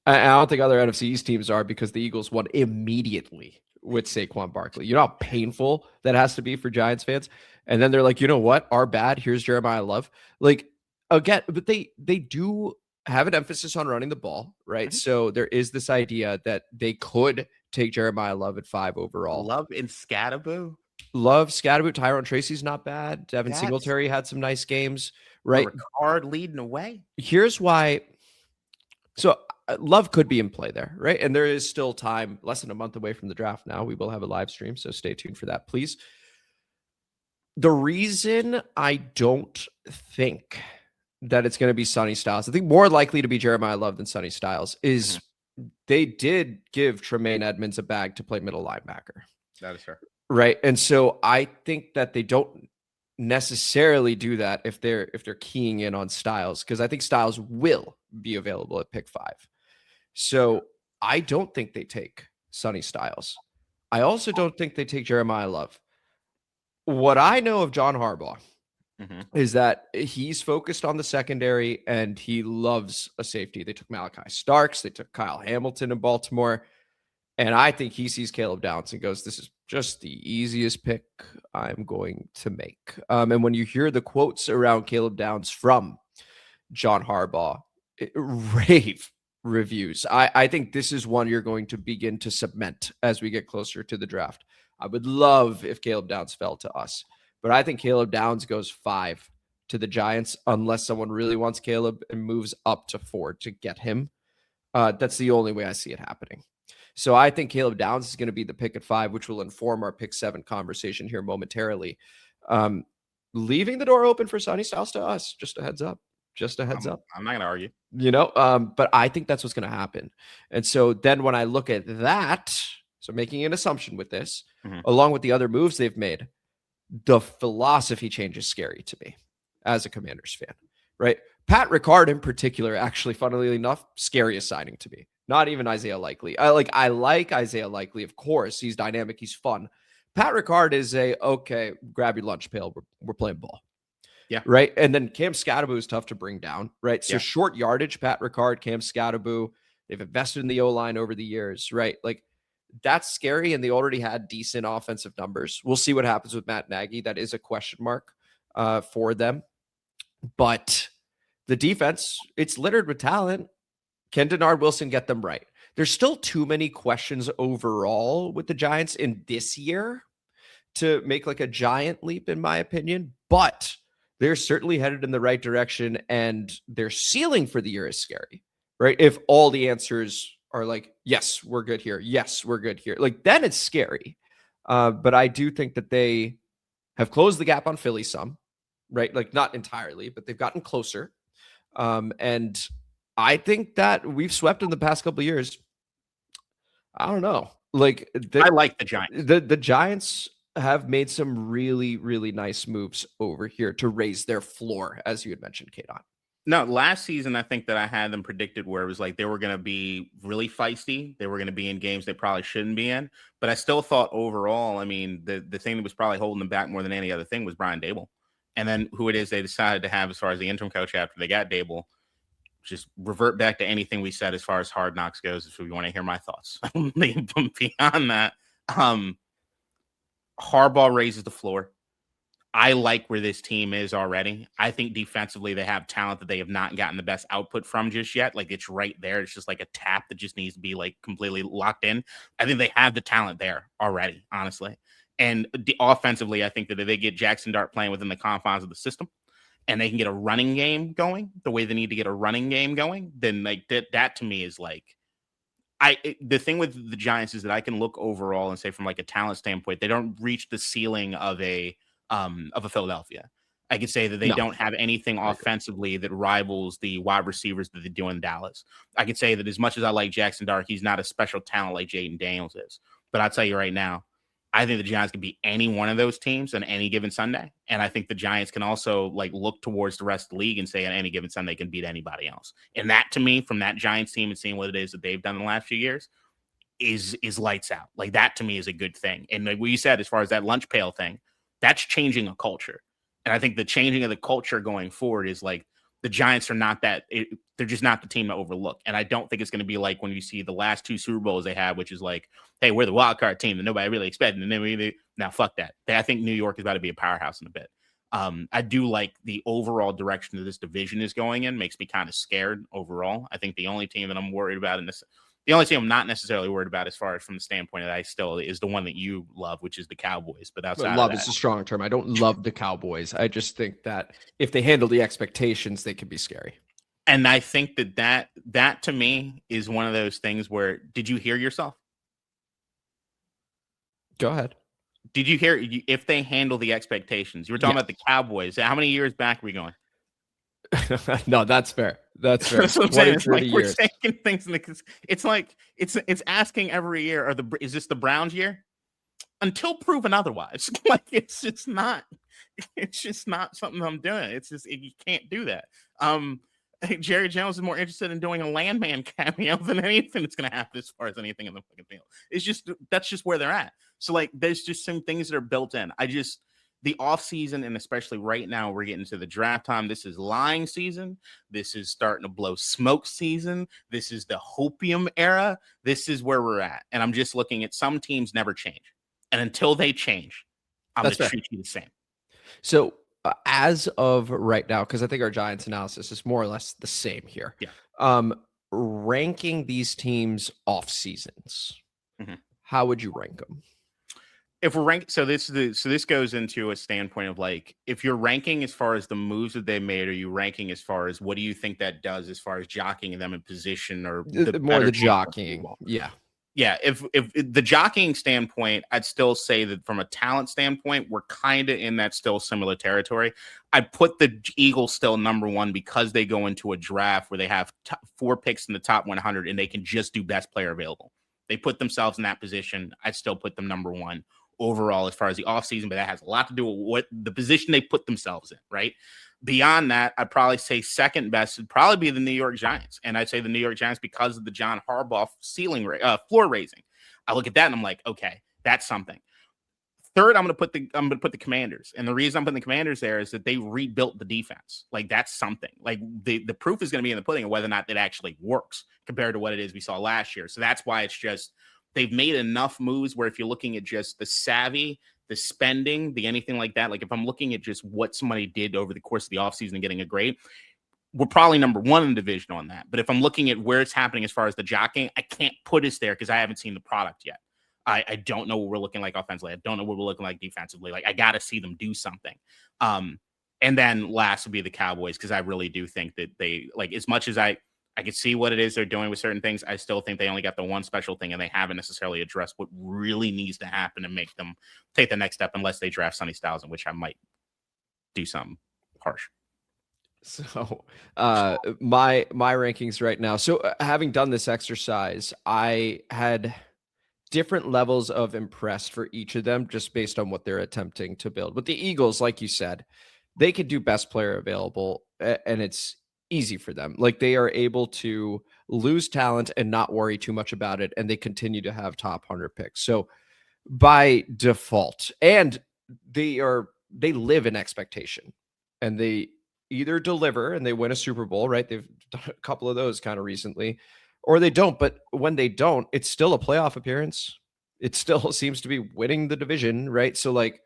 S2: I don't think other NFC East teams are, because the Eagles won immediately with Saquon Barkley. You know how painful that has to be for Giants fans? And then they're like, you know what? Our bad. Here's Jeremiyah Love. Like, again, but they do have an emphasis on running the ball, right? Mm-hmm. So there is this idea that they could take Jeremiyah Love at 5 overall.
S3: Love in Scattaboo.
S2: Tyrone Tracy's not bad. Devin Singletary had some nice games, right?
S3: Ricard leading away.
S2: Here's why. So Love could be in play there, right? And there is still time, less than a month away from the draft now. We will have a live stream, so stay tuned for that, please. The reason I don't think that it's going to be Sonny Styles, I think more likely to be Jeremiyah Love than Sonny Styles, is they did give Tremaine Edmonds a bag to play middle linebacker.
S3: That is fair.
S2: Right. And so I think that they don't necessarily do that if they're keying in on Styles, because I think Styles will be available at pick 5. So I don't think they take Sonny Styles. I also don't think they take Jeremiyah Love. What I know of John Harbaugh is that he's focused on the secondary and he loves a safety. They took Malachi Starks. They took Kyle Hamilton in Baltimore. And I think he sees Caleb Downs and goes, this is just the easiest pick I'm going to make. And when you hear the quotes around Caleb Downs from John Harbaugh, rave reviews. I think this is one you're going to begin to cement as we get closer to the draft. I would love if Caleb Downs fell to us, but I think Caleb Downs goes 5 to the Giants unless someone really wants Caleb and moves up to 4 to get him. That's the only way I see it happening. So I think Caleb Downs is going to be the pick at 5, which will inform our pick 7 conversation here momentarily. Leaving the door open for Sonny Styles to us. Just a heads up.
S3: I'm not going to argue.
S2: But I think that's what's going to happen. And so then when I look at that, so making an assumption with this, along with the other moves they've made, the philosophy change is scary to me as a Commanders fan, right? Pat Ricard in particular, actually, funnily enough, scariest signing to me. Not even Isaiah Likely. I like Isaiah Likely, of course. He's dynamic. He's fun. Pat Ricard is okay, grab your lunch pail. We're playing ball. Yeah. Right. And then Cam Scattaboo is tough to bring down. Right. So short yardage, Pat Ricard, Cam Scattaboo, they've invested in the O-line over the years. Right. Like, that's scary. And they already had decent offensive numbers. We'll see what happens with Matt Nagy. That is a question mark for them. But The defense, it's littered with talent. Can Denard Wilson get them right? There's still too many questions overall with the Giants in this year to make like a giant leap, in my opinion, but they're certainly headed in the right direction, and their ceiling for the year is scary, right? If all the answers are like, yes, we're good here. Yes, we're good here. Like, then it's scary. But I do think that they have closed the gap on Philly some, right? Like, not entirely, but they've gotten closer. And I think that we've swept in the past couple of years. I don't know. Like,
S3: I like the Giants.
S2: The Giants have made some really, really nice moves over here to raise their floor, as you had mentioned, Kadon.
S3: No, last season, I think that I had them predicted where it was like they were going to be really feisty. They were going to be in games they probably shouldn't be in. But I still thought overall, I mean, the thing that was probably holding them back more than any other thing was Brian Daboll. And then who it is they decided to have as far as the interim coach after they got Daboll. Just revert back to anything we said as far as Hard Knocks goes if you want to hear my thoughts. Beyond that, Harbaugh raises the floor. I like where this team is already. I think defensively they have talent that they have not gotten the best output from just yet. Like, it's right there. It's just like a tap that just needs to be like completely locked in. I think they have the talent there already, honestly. And offensively, I think that if they get Jackson Dart playing within the confines of the system and they can get a running game going the way they need to get a running game going, then like that to me is like, the thing with the Giants is that I can look overall and say from like a talent standpoint, they don't reach the ceiling of a Philadelphia. I could say that they don't have anything offensively that rivals the wide receivers that they do in Dallas. I could say that as much as I like Jackson Dart, he's not a special talent like Jaden Daniels is. But I'll tell you right now, I think the Giants can beat any one of those teams on any given Sunday. And I think the Giants can also like look towards the rest of the league and say on any given Sunday can beat anybody else. And that to me, from that Giants team and seeing what it is that they've done in the last few years, is lights out. Like, that to me is a good thing. And like what you said, as far as that lunch pail thing, that's changing a culture. And I think the changing of the culture going forward is like the Giants are not that they're just not the team to overlook. And I don't think it's going to be like when you see the last two Super Bowls they had, which is like, hey, we're the wild card team that nobody really expected. And then now fuck that. I think New York is about to be a powerhouse in a bit. I do like the overall direction that this division is going in. Makes me kind of scared overall. I think the only team that I'm worried about the only team I'm not necessarily worried about as far as from the standpoint that I still is the one that you love, which is the Cowboys. But outside
S2: love
S3: of that,
S2: is a strong term. I don't love the Cowboys. I just think that if they handle the expectations, they can be scary.
S3: And I think that to me is one of those things where, did you hear yourself?
S2: Go ahead.
S3: Did you hear if they handle the expectations? You were talking about the Cowboys. How many years back are we going?
S2: No, that's fair. That's fair.
S3: That's what I'm saying. It's like
S2: years.
S3: we're taking things in it's like it's asking every year, is this the Browns year? Until proven otherwise. Like, it's just not something I'm doing. It's just you can't do that. I think Jerry Jones is more interested in doing a landman cameo than anything that's going to happen as far as anything in the fucking field. It's just, that's just where they're at. So like, there's just some things that are built in. The off season, and especially right now, we're getting to the draft time. This is lying season. This is starting to blow smoke season. This is the hopium era. This is where we're at. And I'm just looking at some teams never change. And until they change, I'm going to treat you the same.
S2: So as of right now, because I think our Giants analysis is more or less the same here.
S3: Yeah.
S2: Ranking these teams off seasons, how would you rank them?
S3: If we're ranking, so this goes into a standpoint of like, if you're ranking as far as the moves that they made, are you ranking as far as what do you think that does as far as jockeying them in position or
S2: the jockeying? Yeah.
S3: Yeah, if the jockeying standpoint, I'd still say that from a talent standpoint, we're kind of in that still similar territory. I'd put the Eagles still number one because they go into a draft where they have 4 picks in the top 100 and they can just do best player available. They put themselves in that position. I'd still put them number one overall as far as the offseason, but that has a lot to do with what the position they put themselves in, right? Beyond that, I'd probably say second best would probably be the New York Giants. And I'd say the New York Giants because of the John Harbaugh floor raising. I look at that and I'm like, okay, that's something. Third, I'm going to put the Commanders. And the reason I'm putting the Commanders there is that they rebuilt the defense. Like, that's something. Like, the proof is going to be in the pudding of whether or not it actually works compared to what it is we saw last year. So that's why it's just they've made enough moves where if you're looking at just the savvy, the spending, the anything like that, like if I'm looking at just what somebody did over the course of the offseason and getting a grade, we're probably number one in the division on that. But if I'm looking at where it's happening as far as the jockeying, I can't put us there because I haven't seen the product yet. I don't know what we're looking like offensively. I don't know what we're looking like defensively. Like, I got to see them do something. And then last would be the Cowboys, because I really do think that they, like, as much as I could see what it is they're doing with certain things, I still think they only got the one special thing, and they haven't necessarily addressed what really needs to happen to make them take the next step, unless they draft Sonny Styles, in which I might do something harsh.
S2: So my rankings right now. So having done this exercise, I had different levels of impressed for each of them just based on what they're attempting to build. With the Eagles, like you said, they could do best player available, and it's easy for them. Like, they are able to lose talent and not worry too much about it, and they continue to have top 100 picks. So by default, and they live in expectation, and they either deliver and they win a Super Bowl, right? They've done a couple of those kind of recently, or they don't. But when they don't, it's still a playoff appearance. It still seems to be winning the division, right? So, like,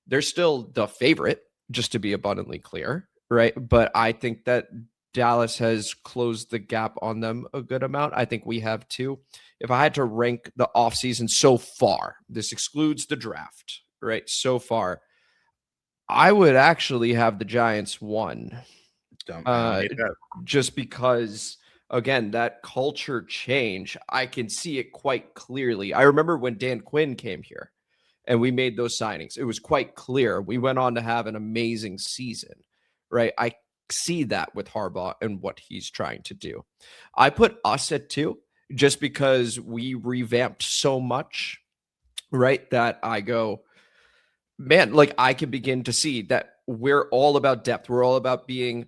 S2: they're still the favorite, just to be abundantly clear, right? But I think that Dallas has closed the gap on them a good amount. I think we have too. If I had to rank the offseason so far, this excludes the draft, right? So far, I would actually have the Giants 1. Just because, again, that culture change, I can see it quite clearly. I remember when Dan Quinn came here and we made those signings. It was quite clear. We went on to have an amazing season, right? I see that with Harbaugh and what he's trying to do. I put us at 2 just because we revamped so much, right? That I go, man, like, I can begin to see that we're all about depth. We're all about being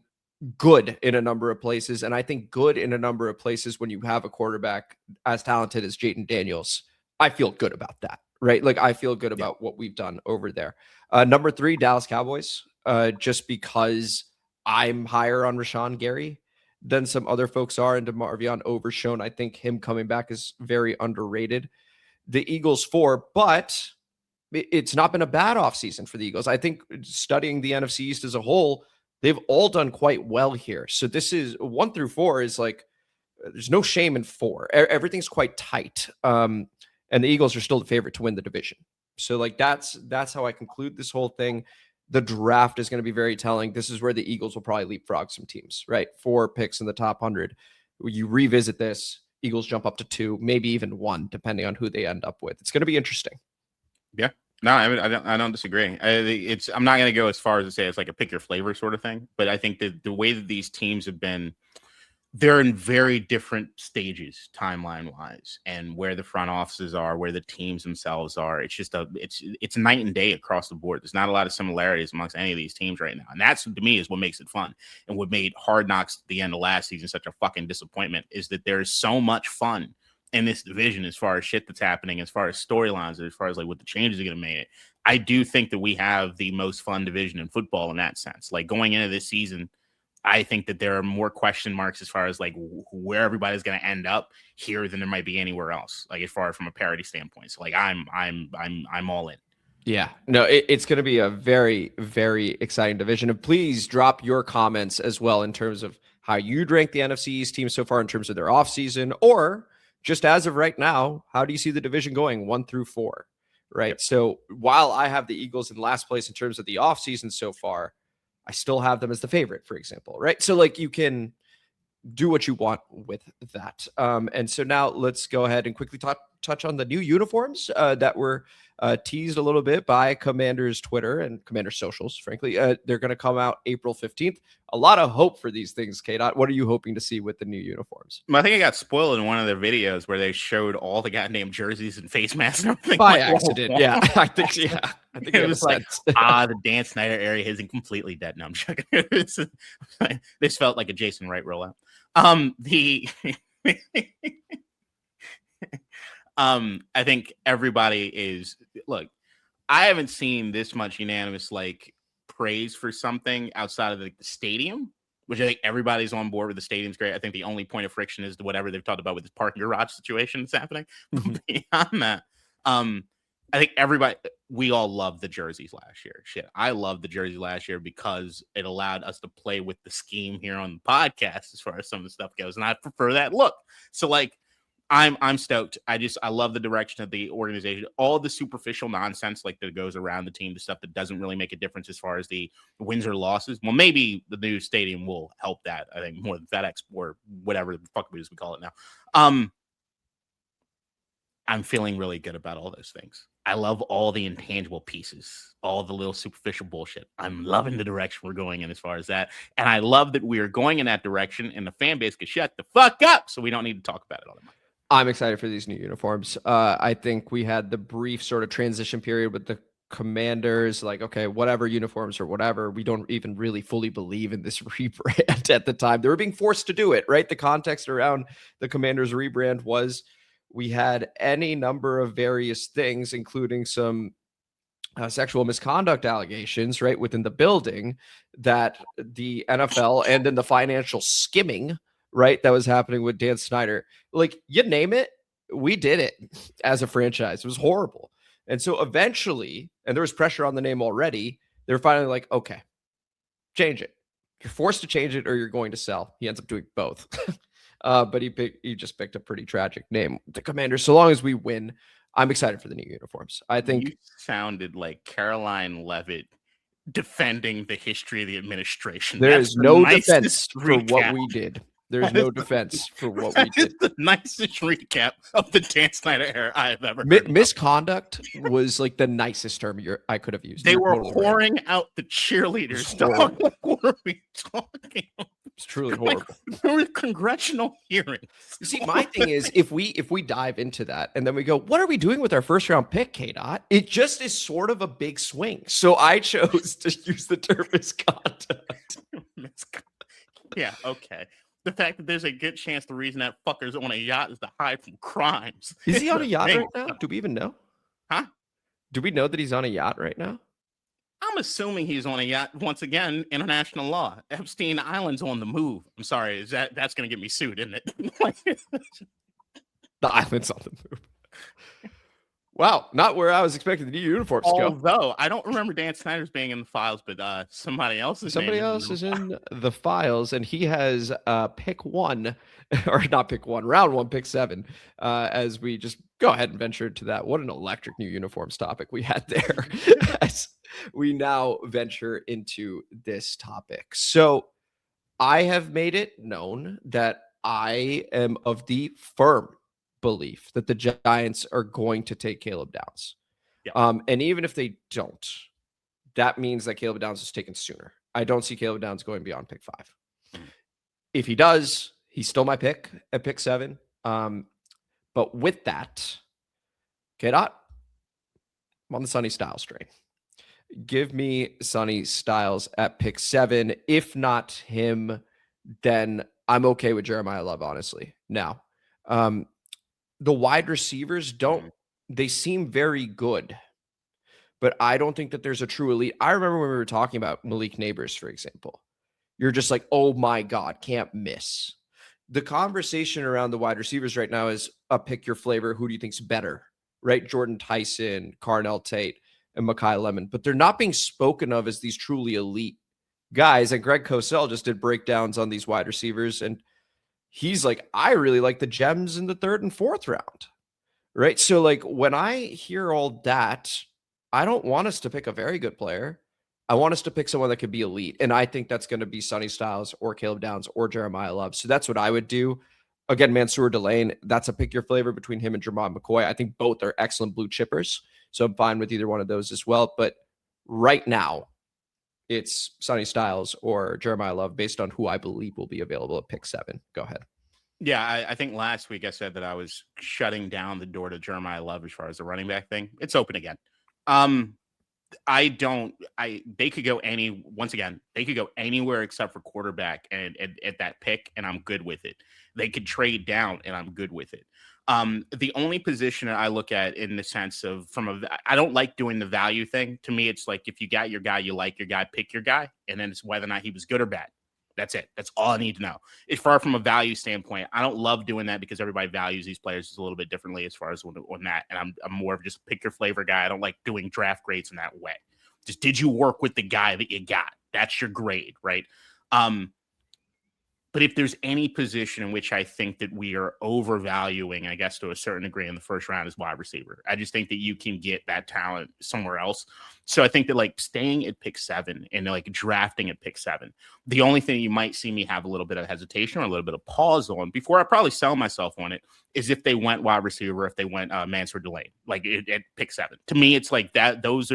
S2: good in a number of places. And I think good in a number of places, when you have a quarterback as talented as Jayden Daniels, I feel good about that, right? Like, I feel good about what we've done over there. Number 3, Dallas Cowboys, just because I'm higher on Rashawn Gary than some other folks are, and DeMarvion Overshown. I think him coming back is very underrated. The Eagles 4, but it's not been a bad offseason for the Eagles. I think, studying the NFC East as a whole, they've all done quite well here. So this is 1 through 4 is like, there's no shame in 4. Everything's quite tight. And the Eagles are still the favorite to win the division. So, like, that's how I conclude this whole thing. The draft is going to be very telling. This is where the Eagles will probably leapfrog some teams, right? 4 picks in the top 100. You revisit this, Eagles jump up to 2, maybe even 1, depending on who they end up with. It's going to be interesting.
S3: Yeah. No, I don't disagree. I'm not going to go as far as to say it's like a pick your flavor sort of thing, but I think that the way that these teams have been, they're in very different stages timeline wise, and where the front offices are, where the teams themselves are. It's just it's night and day across the board. There's not a lot of similarities amongst any of these teams right now. And that's, to me, is what makes it fun. And what made Hard Knocks at the end of last season such a fucking disappointment is that there is so much fun in this division as far as shit that's happening, as far as storylines, as far as like what the changes are going to make. I do think that we have the most fun division in football in that sense. Like, going into this season, I think that there are more question marks as far as like where everybody's going to end up here than there might be anywhere else, like as far as from a parity standpoint. So, like, I'm all in.
S2: Yeah, no, it's going to be a very, very exciting division. And please drop your comments as well in terms of how you'd rank the NFC East team so far in terms of their offseason, or just as of right now, how do you see the division going 1 through 4? Right. Yep. So while I have the Eagles in last place in terms of the offseason so far, I still have them as the favorite, for example. Right. So, like, you can do what you want with that. And so now let's go ahead and quickly touch on the new uniforms that were teased a little bit by Commander's Twitter and Commander's socials. Frankly, they're going to come out April 15th. A lot of hope for these things, K-Dot. What are you hoping to see with the new uniforms?
S3: I think I got spoiled in one of their videos where they showed all the goddamn jerseys and face masks and everything.
S2: By accident, yeah. I think
S3: it was like, the Dan Snyder area isn't completely dead. No, I'm joking. This felt like a Jason Wright rollout. I think everybody is, look, I haven't seen this much unanimous like praise for something outside of the stadium, which I think everybody's on board with. The stadium's great. I think the only point of friction is whatever they've talked about with this parking garage situation that's happening. Beyond that, I think everybody, we all loved the jerseys last year. Shit, I loved the jersey last year because it allowed us to play with the scheme here on the podcast as far as some of the stuff goes, and I prefer that look. So like, I'm stoked. I love the direction of the organization. All the superficial nonsense like that goes around the team, the stuff that doesn't really make a difference as far as the wins or losses. Well, maybe the new stadium will help that. I think more than FedEx or whatever the fuck we call it now. I'm feeling really good about all those things. I love all the intangible pieces, all the little superficial bullshit. I'm loving the direction we're going in as far as that. And I love that we are going in that direction and the fan base can shut the fuck up so we don't need to talk about it all the time.
S2: I'm excited for these new uniforms. I think we had the brief sort of transition period with the Commanders, like, okay, whatever uniforms or whatever, we don't even really fully believe in this rebrand at the time. They were being forced to do it, right? The context around the Commanders rebrand was we had any number of various things, including some sexual misconduct allegations, right, within the building that the NFL and in the financial skimming, right, that was happening with Dan Snyder. Like, you name it, we did it as a franchise. It was horrible. And so eventually, and there was pressure on the name already, they were finally like, okay, change it. You're forced to change it or you're going to sell. He ends up doing both. But he just picked a pretty tragic name, the Commanders. So long as we win, I'm excited for the new uniforms. I think
S3: you sounded like Caroline Levitt defending the history of the administration.
S2: There is no defense for what we did. There's no defense for what we did.
S3: The nicest recap of the Dan Snyder era I have ever heard.
S2: Misconduct was like the nicest term I could have used.
S3: They were pouring out the cheerleaders. Dog. What are we talking about?
S2: It's truly horrible.
S3: There were congressional hearings.
S2: You see, my thing is, if we dive into that and then we go, what are we doing with our first round pick, K-Dot? It just is sort of a big swing. So I chose to use the term misconduct.
S3: Yeah, okay. The fact that there's a good chance the reason that fucker's on a yacht is to hide from crimes.
S2: Is he on a yacht right now? Do we even know?
S3: Huh?
S2: Do we know that he's on a yacht right now?
S3: I'm assuming he's on a yacht. Once again, international law. Epstein Island's on the move. I'm sorry. That's going to get me sued, isn't it?
S2: The island's on the move. Wow, not where I was expecting the new uniforms to go.
S3: Although I don't remember Dan Snyder's being in the files, but somebody else is
S2: in the files, and he has pick one, or not pick one, round one, pick 7. As we just go ahead and venture into that. What an electric new uniforms topic we had there. As we now venture into this topic. So I have made it known that I am of the firm belief that the Giants are going to take Caleb Downs.
S3: Yeah.
S2: And even if they don't, that means that Caleb Downs is taken sooner. I don't see Caleb Downs going beyond pick 5. Mm-hmm. If he does, he's still my pick at pick 7. But with that, K-Dot, I'm on the Sonny Styles train. Give me Sonny Styles at pick 7. If not him, then I'm okay with Jeremiyah Love, honestly. Now, the wide receivers they seem very good, but I don't think that there's a true elite. I remember when we were talking about Malik Neighbors, for example. You're just like, oh my God, can't miss. The conversation around the wide receivers right now is pick your flavor. Who do you think's better, right? Jordan Tyson, Carnell Tate, and Mekhi Lemon, but they're not being spoken of as these truly elite guys. And Greg Cosell just did breakdowns on these wide receivers, and he's like, I really like the gems in the 3rd and 4th round, right? So like when I hear all that, I don't want us to pick a very good player. I want us to pick someone that could be elite. And I think that's going to be Sonny Styles or Caleb Downs or Jeremiyah Love. So that's what I would do. Again, Mansour Delane, that's a pick your flavor between him and Jermon McCoy. I think both are excellent blue chippers. So I'm fine with either one of those as well. But right now, it's Sonny Styles or Jeremiyah Love based on who I believe will be available at pick 7. Go ahead.
S3: Yeah, I think last week I said that I was shutting down the door to Jeremiyah Love as far as the running back thing. It's open again. They could go anywhere except for quarterback and at that pick, and I'm good with it. They could trade down and I'm good with it. The only position that I look at in the sense of I don't like doing the value thing. To me, it's like if you got your guy, you like your guy, pick your guy, and then it's whether or not he was good or bad. That's it. That's all I need to know. As far from a value standpoint, I don't love doing that because everybody values these players a little bit differently as far as on that. And I'm more of just pick your flavor guy. I don't like doing draft grades in that way. Just did you work with the guy that you got? That's your grade, right? But if there's any position in which I think that we are overvaluing, I guess to a certain degree in the first round is wide receiver. I just think that you can get that talent somewhere else. So I think that like staying at pick 7 and like drafting at pick 7, the only thing you might see me have a little bit of hesitation or a little bit of pause on before I probably sell myself on it is if they went wide receiver, if they went Mansford Delane, like at pick 7. To me, it's like that. Those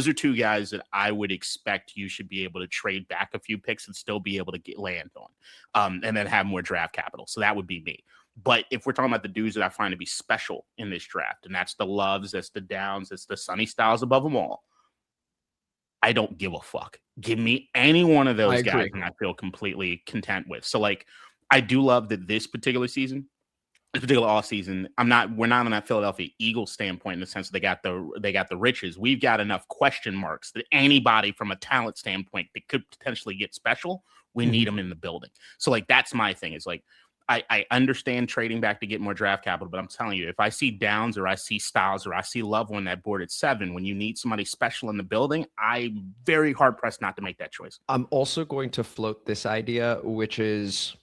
S3: are two guys that I would expect you should be able to trade back a few picks and still be able to land on, and then have more draft capital. So that would be me. But if we're talking about the dudes that I find to be special in this draft, and that's the Loves, that's the Downs, that's the Sonny Styles above them all, I don't give a fuck. Give me any one of those guys, and I feel completely content with. So, like, I do love that this particular season, this particular offseason, we're not on that Philadelphia Eagles standpoint in the sense that they got the riches. We've got enough question marks that anybody from a talent standpoint that could potentially get special, we need them in the building. So like, that's my thing is like, I understand trading back to get more draft capital, but I'm telling you, if I see Downs or I see Styles or I see Love on that board at 7, when you need somebody special in the building, I'm very hard pressed not to make that choice.
S2: I'm also going to float this idea, which is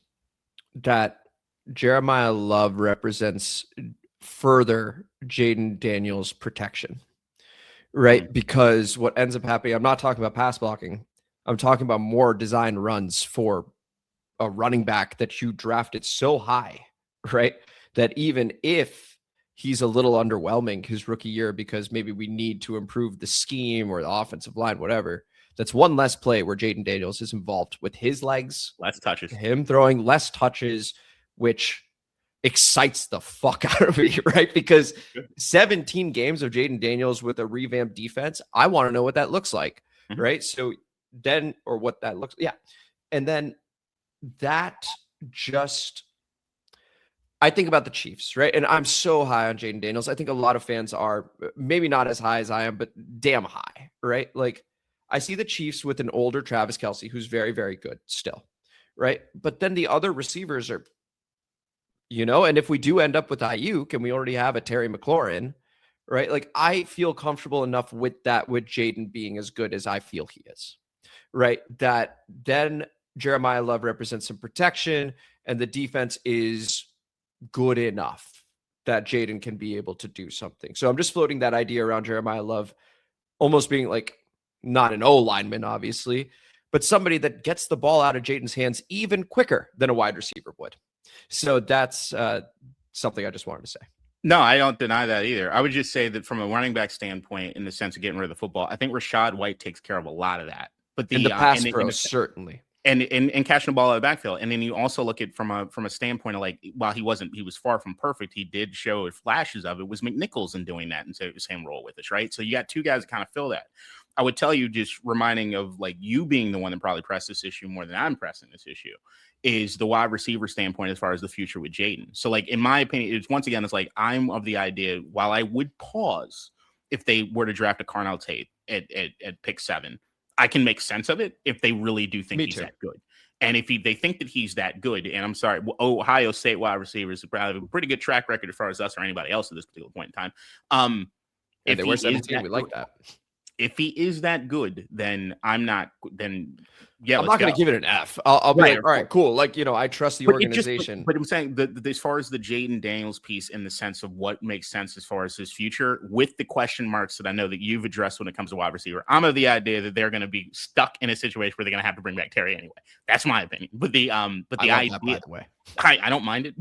S2: that Jeremiyah Love represents further Jaden Daniels protection, right? Because what ends up happening, I'm not talking about pass blocking. I'm talking about more design runs for a running back that you drafted so high, right? That even if he's a little underwhelming his rookie year because maybe we need to improve the scheme or the offensive line, whatever, that's one less play where Jaden Daniels is involved with his legs,
S3: less touches,
S2: him throwing less touches, which excites the fuck out of me, right? Because 17 games of Jaden Daniels with a revamped defense, I want to know what that looks like, right? So then, or what that looks, yeah. And then that just, I think about the Chiefs, right? And I'm so high on Jaden Daniels. I think a lot of fans are, maybe not as high as I am, but damn high, right? Like, I see the Chiefs with an older Travis Kelce, who's very, very good still, right? But then the other receivers are, and if we do end up with Ayuk and we already have a Terry McLaurin, right? Like, I feel comfortable enough with that, with Jaden being as good as I feel he is, right? That then Jeremiyah Love represents some protection and the defense is good enough that Jaden can be able to do something. So I'm just floating that idea around Jeremiyah Love almost being like, not an O lineman, obviously, but somebody that gets the ball out of Jaden's hands even quicker than a wide receiver would. So that's something I just wanted to say.
S3: No, I don't deny that either. I would just say that from a running back standpoint, in the sense of getting rid of the football, I think Rachaad White takes care of a lot of that. But the
S2: pass pro, certainly.
S3: And catching the ball out of the backfield. And then you also look at from a standpoint of like, while he was far from perfect, he did show flashes of it, was McNichols in doing that and the same role with us, right? So you got two guys that kind of fill that. I would tell you, just reminding of like you being the one that probably pressed this issue more than I'm pressing this issue, is the wide receiver standpoint as far as the future with Jaden. So like, in my opinion, it's once again, it's like, I'm of the idea, while I would pause if they were to draft a Carnell Tate at pick 7, I can make sense of it if they really do think he's that good. And if they think that he's that good, and I'm sorry, Ohio State wide receivers probably have a pretty good track record as far as us or anybody else at this particular point in time.
S2: If they were 17, we like that.
S3: If he is that good, then I'm not. Then yeah,
S2: I'm not going to give it an F. I'll be like, all right, cool. Like, I trust the organization.
S3: But I'm saying that as far as the Jaden Daniels piece, in the sense of what makes sense as far as his future, with the question marks that I know that you've addressed when it comes to wide receiver, I'm of the idea that they're going to be stuck in a situation where they're going to have to bring back Terry anyway. That's my opinion. But the idea, that, by the way, I don't mind it.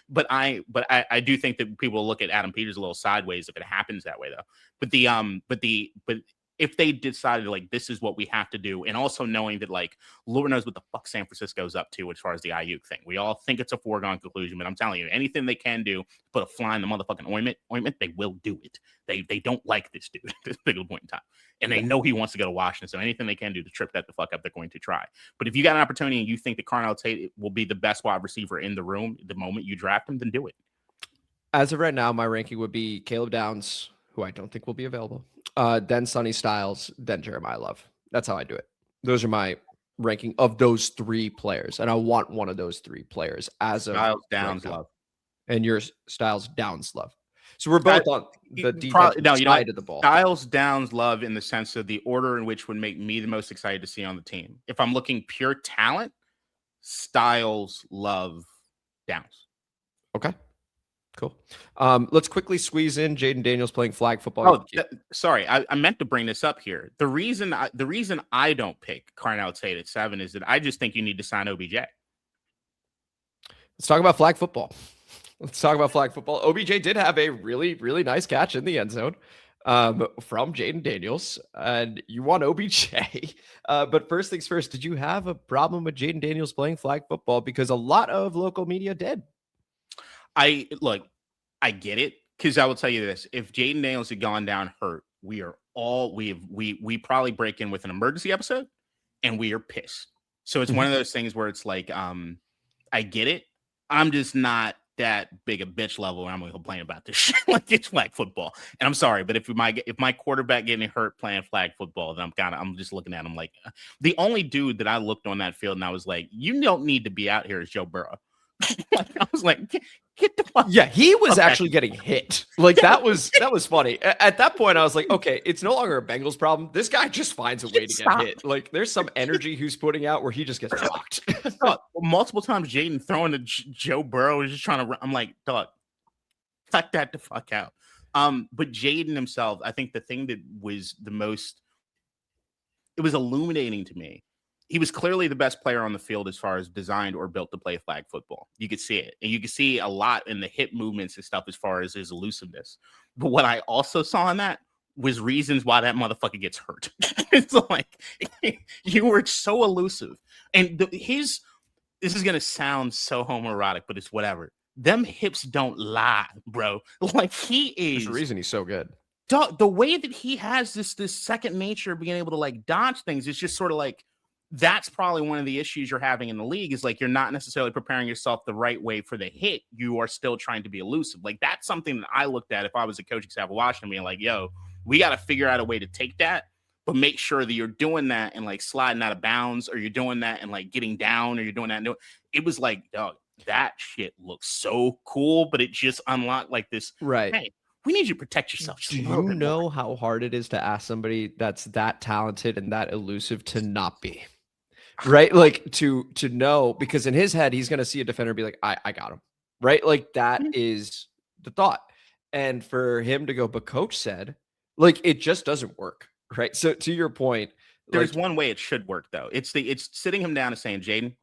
S3: But I do think that people will look at Adam Peters a little sideways if it happens that way, though. But if they decided like, this is what we have to do, and also knowing that like, Lord knows what the fuck San Francisco's up to as far as the Ayuk thing. We all think it's a foregone conclusion, but I'm telling you, anything they can do to put a fly in the motherfucking ointment, they will do it. They don't like this dude at this particular point in time. And they know he wants to go to Washington. So anything they can do to trip that the fuck up, they're going to try. But if you got an opportunity and you think that Carnell Tate will be the best wide receiver in the room the moment you draft him, then do it.
S2: As of right now, my ranking would be Caleb Downs, who I don't think will be available. Then Sonny Styles, then Jeremiyah Love. That's how I do it. Those are my ranking of those 3 players, and I want one of those 3 players as of
S3: Styles, Downs,
S2: right now.
S3: Love.
S2: And your Styles, Downs, Love. So we're both on the defensive side of the ball.
S3: Styles, Downs, Love in the sense of the order in which would make me the most excited to see on the team. If I'm looking pure talent, Styles, Love, Downs.
S2: Okay. Cool. Let's quickly squeeze in Jaden Daniels playing flag football.
S3: Sorry, I meant to bring this up here. The reason I don't pick Carnell Tate at 7 is that I just think you need to sign OBJ.
S2: Let's talk about flag football. OBJ did have a really, really nice catch in the end zone from Jaden Daniels, and you want OBJ. But first things first, did you have a problem with Jaden Daniels playing flag football? Because a lot of local media did.
S3: I get it, because I will tell you this: if Jaden Daniels had gone down hurt, we probably break in with an emergency episode, and we are pissed. So it's one of those things where it's like, I get it. I'm just not that big a bitch level where I'm going to complain about this shit. Like, it's flag football, and I'm sorry, but if my quarterback getting hurt playing flag football, then I'm just looking at him like the only dude that I looked on that field and I was like, you don't need to be out here is Joe Burrow. I was like, get the fuck.
S2: Yeah, he was actually getting hit. Like that was funny. At that point, I was like, okay, it's no longer a Bengals problem. This guy just finds a way to get hit. Like there's some energy who's putting out where he just gets rocked.
S3: Multiple times, Jaden throwing to Joe Burrow is just trying to run. I'm like, dog, cut that the fuck out. But Jaden himself, I think the thing that was it was illuminating to me. He was clearly the best player on the field as far as designed or built to play flag football. You could see it. And you could see a lot in the hip movements and stuff as far as his elusiveness. But what I also saw in that was reasons why that motherfucker gets hurt. It's like, you were so elusive. And this is going to sound so homoerotic, but it's whatever. Them hips don't lie, bro. Like he is.
S2: There's a reason he's so good.
S3: The way that he has this second nature of being able to like dodge things is just sort of like, that's probably one of the issues you're having in the league is like, you're not necessarily preparing yourself the right way for the hit. You are still trying to be elusive. Like that's something that I looked at if I was a coaching staff of Washington being like, yo, we got to figure out a way to take that, but make sure that you're doing that and like sliding out of bounds, or you're doing that and like getting down, or you're doing that. It was like, dog, that shit looks so cool, but it just unlocked like this.
S2: Right.
S3: Hey, we need you to protect yourself.
S2: Do you know how hard it is to ask somebody that's that talented and that elusive to not be? Right? Like to know, because in his head, he's going to see a defender and be like, I got him. Right? Like that is the thought. And for him to go, but coach said, like, it just doesn't work. Right? So to your point,
S3: there's one way it should work though. It's sitting him down and saying, Jaden,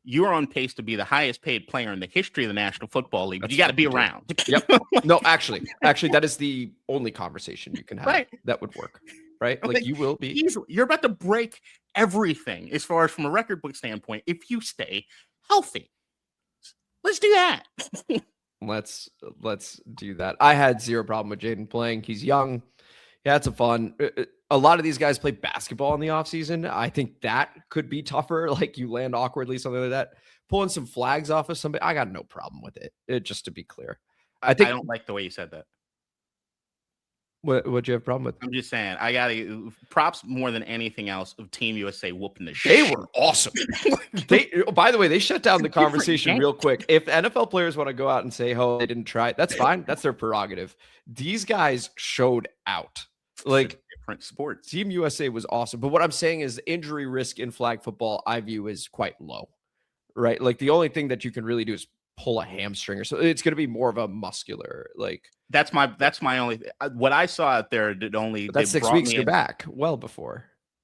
S3: you are on pace to be the highest paid player in the history of the National Football League, but you got to be around.
S2: Yep. No, actually, that is the only conversation you can have. Right. That would work. Right? Like you will be.
S3: You're about to break everything as far as from a record book standpoint if you stay healthy. Let's do that.
S2: Let's do that. I had zero problem with Jaden playing. He's young. He had some fun. A lot of these guys play basketball in the offseason. I think that could be tougher. Like you land awkwardly, something like that. Pulling some flags off of somebody, I got no problem with it. Just to be clear.
S3: I don't like the way you said that.
S2: What'd you have a problem with?
S3: I'm just saying, I got props more than anything else of Team USA whooping the shit.
S2: They were awesome. By the way, they shut down the conversation real quick. If NFL players want to go out and say, oh, they didn't try it, that's fine. That's their prerogative. These guys showed out. Like
S3: different sports.
S2: Team USA was awesome. But what I'm saying is the injury risk in flag football, I view is quite low. Right? Like the only thing that you can really do is pull a hamstring or so. It's going to be more of a muscular, like
S3: that's my only what I saw out there did only
S2: that's 6 weeks you're back well before.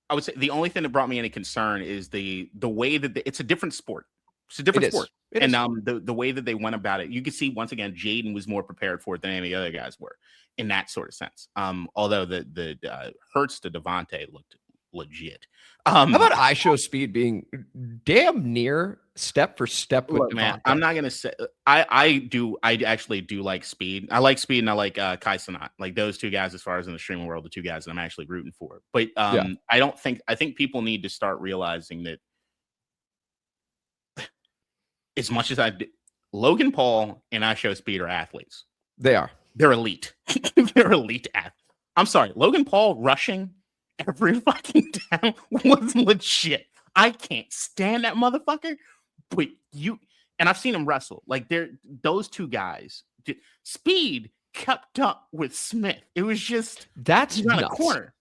S3: I would say the only thing that brought me any concern is the way that it's a different sport. It's a different sport. And the way that they went about it, you can see once again Jaden was more prepared for it than any of the other guys were in that sort of sense. Although the Hurts to Devontae looked legit.
S2: How about I show speed being damn near step for step with Devontae?
S3: Man, I'm not gonna say I actually do like speed. I like speed and I like Kai Cenat. Like those two guys, as far as in the streaming world, the two guys that I'm actually rooting for. But I think people need to start realizing that as much as Logan Paul and I show speed are athletes.
S2: They're
S3: elite. They're elite athletes. I'm sorry, Logan Paul rushing every fucking down was legit. I can't stand that motherfucker. But and I've seen him wrestle. Like those two guys, Speed kept up with Smith. It was just
S2: that's
S3: he's on
S2: nuts.
S3: a corner.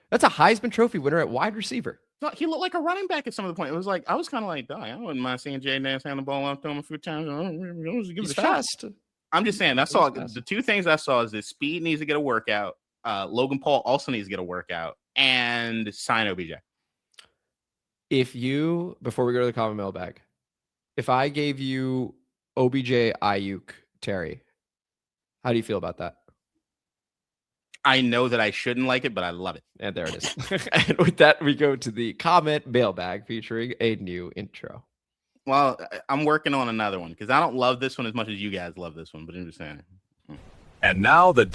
S2: That's a Heisman Trophy winner at wide receiver.
S3: No, he looked like a running back at some of the point. It was like I was kind of like, I wouldn't mind seeing Jay Nance hand the ball off to him a few times. Give
S2: He's
S3: it a shot.
S2: fast.
S3: I'm just saying. That's all. The two things I saw is that Speed needs to get a workout. Logan Paul also needs to get a workout and sign OBJ.
S2: Before we go to the common mailbag, if I gave you OBJ, Ayuk, Terry, how do you feel about that?
S3: I know that I shouldn't like it, but I love it.
S2: And there it is. And with that, we go to the comment mailbag featuring a new intro.
S3: Well, I'm working on another one because I don't love this one as much as you guys love this one, but I'm just saying.
S4: And now the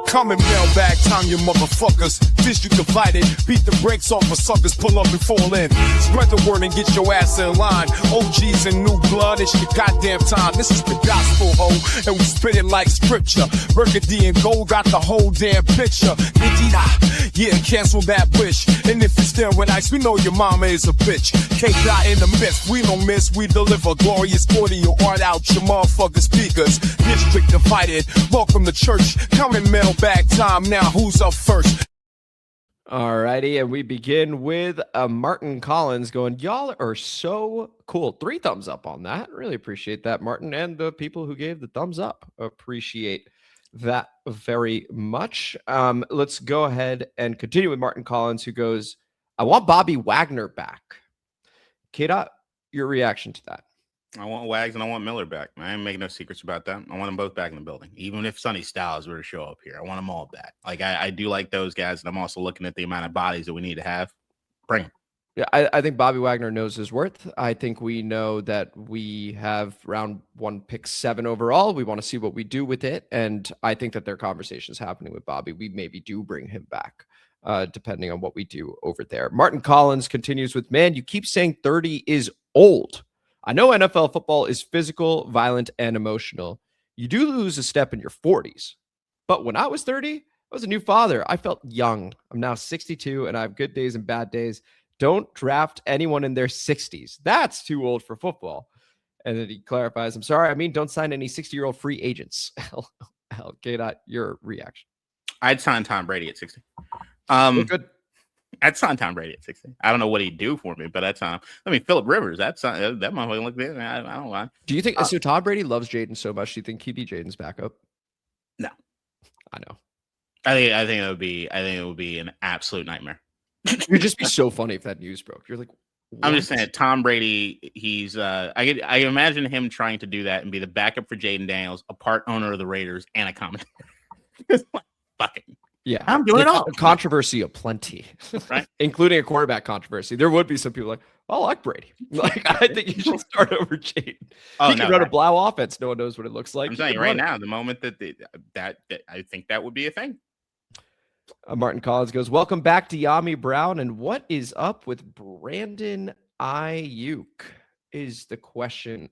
S1: Coming mailbag time, you motherfuckers. District divided, beat the brakes off of suckers, pull up and fall in. Spread the word and get your ass in line. OGs and new blood, it's your goddamn time. This is the gospel, ho, and we spit it like scripture. Burgundy and gold got the whole damn picture. Yeah, cancel that wish. And if you're still with ice, we know your mama is a bitch. K-Dot in the myth, we don't miss, we deliver glorious audio art out your motherfucking speakers. District divided, welcome to church. Coming mailbag time now, who's up first?
S2: Alrighty, and we begin with Martin Collins going, y'all are so cool. 3 thumbs up on that. Really appreciate that, Martin, and the people who gave the thumbs up. Appreciate that very much. Let's go ahead and continue with Martin Collins, who goes, I want Bobby Wagner back. K-Dot, your reaction to that?
S3: I want Wags and I want Miller back. I ain't making no secrets about that. I want them both back in the building. Even if Sonny Styles were to show up here, I want them all back. Like I do like those guys, and I'm also looking at the amount of bodies that we need to have. Bring them.
S2: Yeah, I think Bobby Wagner knows his worth. I think we know that we have round 1 pick 7 overall. We want to see what we do with it. And I think that there are conversations happening with Bobby. We maybe do bring him back, depending on what we do over there. Martin Collins continues with, man, you keep saying 30 is old. I know NFL football is physical, violent, and emotional. You do lose a step in your 40s. But when I was 30, I was a new father. I felt young. I'm now 62, and I have good days and bad days. Don't draft anyone in their 60s. That's too old for football. And then he clarifies, I'm sorry, I mean, don't sign any 60-year-old free agents. K-Dot, your reaction.
S3: I'd sign Tom Brady at 60.
S2: Good.
S3: I'd sign Tom Brady at 60. I don't know what he'd do for me, but that's Phillip Rivers. That motherfucker look good. I don't know.
S2: Do you think so? Tom Brady loves Jaden so much. Do you think he'd be Jaden's backup?
S3: No,
S2: I know.
S3: I think it would be an absolute nightmare.
S2: It would just be so funny if that news broke. You're like, what?
S3: I'm just saying, Tom Brady. He's I imagine him trying to do that and be the backup for Jaden Daniels, a part owner of the Raiders, and a commentator. Fucking.
S2: Yeah,
S3: I'm doing it all.
S2: Controversy aplenty,
S3: right?
S2: Including a quarterback controversy. There would be some people like, I like Brady. Like, I think you should start over Jaden. He can run a blow offense. No one knows what it looks like.
S3: I'm telling you right now, the moment that I think that would be a thing.
S2: Martin Collins goes, welcome back to Yami Brown. And what is up with Brandon Ayuk is the question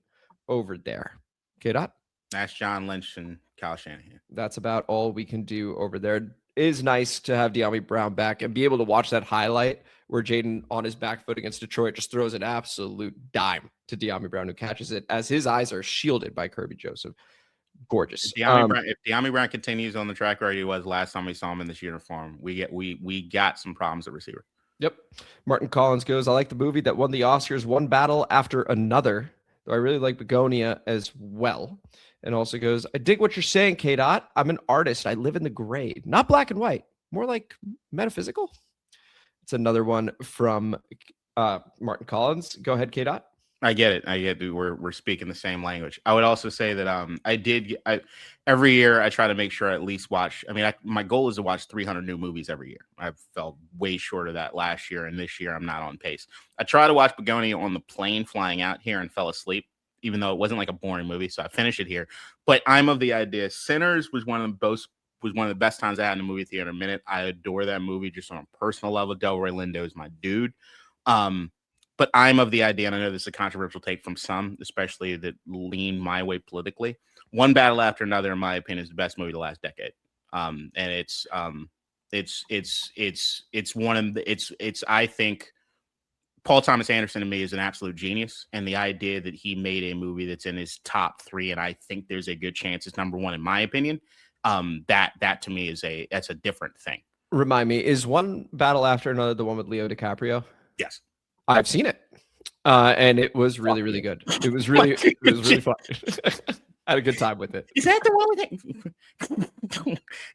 S2: over there. K-Dot?
S3: That's John Lynch and Kyle Shanahan.
S2: That's about all we can do over there. It is nice to have De'Ami Brown back and be able to watch that highlight where Jaden on his back foot against Detroit just throws an absolute dime to De'Ami Brown, who catches it as his eyes are shielded by Kirby Joseph. Gorgeous.
S3: If De'Ami Brown continues on the track where he was last time we saw him in this uniform, we got some problems at receiver.
S2: Yep. Martin Collins goes, I like the movie that won the Oscars, one battle after another. Though I really like Begonia as well. And also goes, I dig what you're saying, K-Dot. I'm an artist. I live in the gray. Not black and white. More like metaphysical. It's another one from Martin Collins. Go ahead, K-Dot.
S3: I get it. We're speaking the same language. I would also say that every year I try to make sure I at least watch. My goal is to watch 300 new movies every year. I've fell way short of that last year, and this year I'm not on pace. I try to watch Begonia on the plane flying out here and fell asleep, even though it wasn't like a boring movie. So I finished it here. But I'm of the idea Sinners was one of the best times I had in a movie theater in a minute. I adore that movie just on a personal level. Delroy Lindo is my dude. But I'm of the idea, and I know this is a controversial take from some, especially that lean my way politically. One Battle After Another, in my opinion, is the best movie of the last decade. And I think Paul Thomas Anderson to me is an absolute genius, and the idea that he made a movie that's in his top 3, and I think there's a good chance it's number 1 in my opinion. That to me that's a different thing.
S2: Remind me, is One Battle After Another the one with Leo DiCaprio?
S3: Yes,
S2: I've seen it, and it was really, really good. It was really fun. I had a good time with it.
S3: Is that the one with it?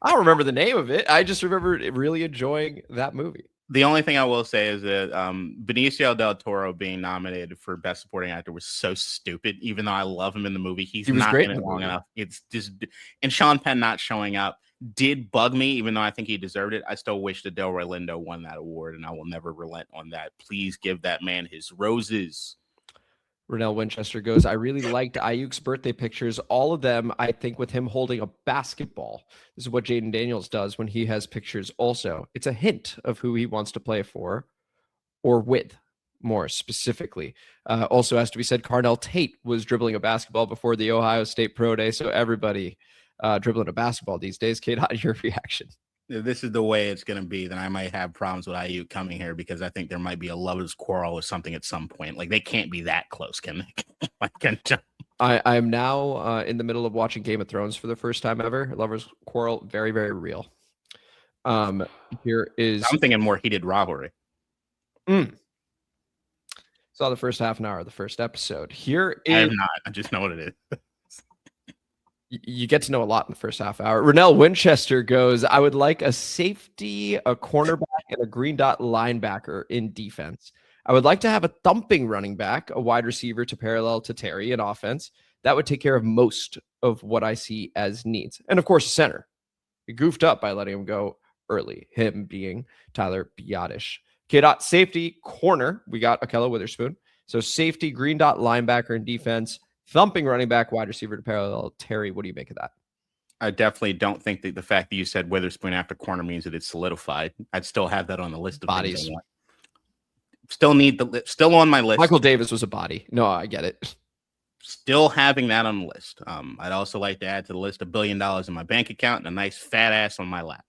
S2: I don't remember the name of it. I just remember really enjoying that movie.
S3: The only thing I will say is that Benicio del Toro being nominated for Best Supporting Actor was so stupid. Even though I love him in the movie, he was not in it long enough. It's just, and Sean Penn not showing up did bug me. Even though I think he deserved it, I still wish that Delroy Lindo won that award, and I will never relent on that. Please give that man his roses.
S2: Renell Winchester goes, I really liked Ayuk's birthday pictures. All of them, I think, with him holding a basketball. This is what Jaden Daniels does when he has pictures also. It's a hint of who he wants to play for or with, more specifically. Also has to be said, Carnell Tate was dribbling a basketball before the Ohio State Pro Day, so everybody dribbling a basketball these days. Kate, how your reaction?
S3: If this is the way it's going to be, then I might have problems with Ayuk coming here because I think there might be a lovers quarrel or something at some point. Like, they can't be that close, can they?
S2: I am now in the middle of watching Game of Thrones for the first time ever. Lovers quarrel, very, very real. Here is...
S3: I'm thinking more heated rivalry.
S2: Saw the first half an hour of the first episode. Here is...
S3: I have not. I just know what it is.
S2: You get to know a lot in the first half hour. Renell Winchester goes, I would like a safety, a cornerback, and a green dot linebacker in defense. I would like to have a thumping running back, a wide receiver to parallel to Terry in offense. That would take care of most of what I see as needs. And of course, a center. He goofed up by letting him go early, him being Tyler Biadasz. K-dot safety, corner. We got Ahkello Witherspoon. So safety, green dot linebacker in defense. Thumping running back, wide receiver to parallel Terry. What do you make of that?
S3: I definitely don't think that the fact that you said Witherspoon after corner means that it's solidified. I'd still have that on the list of
S2: bodies.
S3: Things I want. Still on my list.
S2: Michael Davis was a body. No, I get it.
S3: Still having that on the list. I'd also like to add to the list $1 billion in my bank account and a nice fat ass on my lap.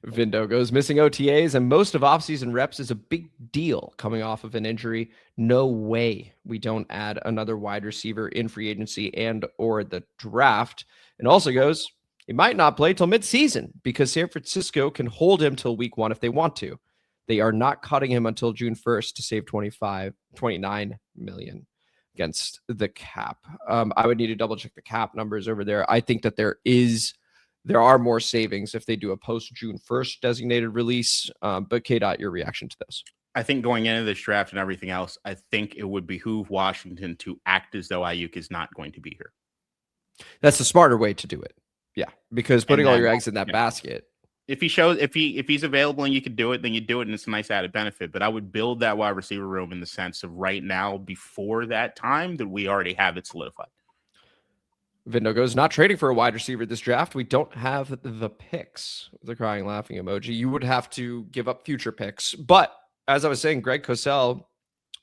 S2: Vindo goes, missing OTAs and most of offseason reps is a big deal coming off of an injury. No way we don't add another wide receiver in free agency and or the draft. And also goes, he might not play till midseason because San Francisco can hold him till week 1 if they want to. They are not cutting him until June 1st to save $29 million against the cap. I would need to double check the cap numbers over there. I think that there are more savings if they do a post June 1st designated release. But K-Dot, your reaction to this?
S3: I think going into this draft and everything else, I think it would behoove Washington to act as though Ayuk is not going to be here.
S2: That's the smarter way to do it. Yeah, because putting all your eggs in that basket.
S3: If he's available and you can do it, then you do it, and it's a nice added benefit. But I would build that wide receiver room in the sense of right now, before that time, that we already have it solidified.
S2: Vindo goes, not trading for a wide receiver this draft. We don't have the picks. The crying, laughing emoji. You would have to give up future picks. But as I was saying, Greg Cosell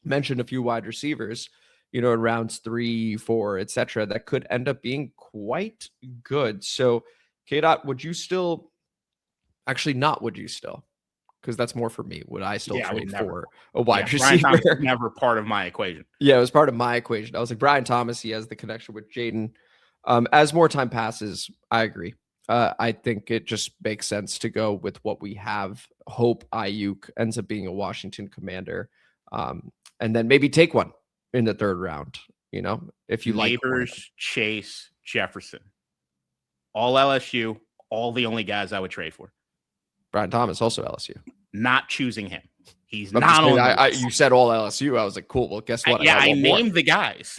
S2: mentioned a few wide receivers, in rounds 3, 4, etc. that could end up being quite good. So, K-Dot, would you still... Actually, not would you still? Because that's more for me. Would I still trade for a wide receiver?
S3: Brian Thomas was never part of my equation.
S2: Yeah, it was part of my equation. I was like, Brian Thomas, he has the connection with Jaden. As more time passes, I agree. I think it just makes sense to go with what we have. Hope Ayuk ends up being a Washington Commander. And then maybe take one in the 3rd round, if you like.
S3: Neighbors, Chase, Jefferson. All LSU, all the only guys I would trade for.
S2: Brian Thomas, also LSU.
S3: Not choosing him. He's not on.
S2: You said all LSU. I was like, cool. Well, guess what?
S3: I named the guys.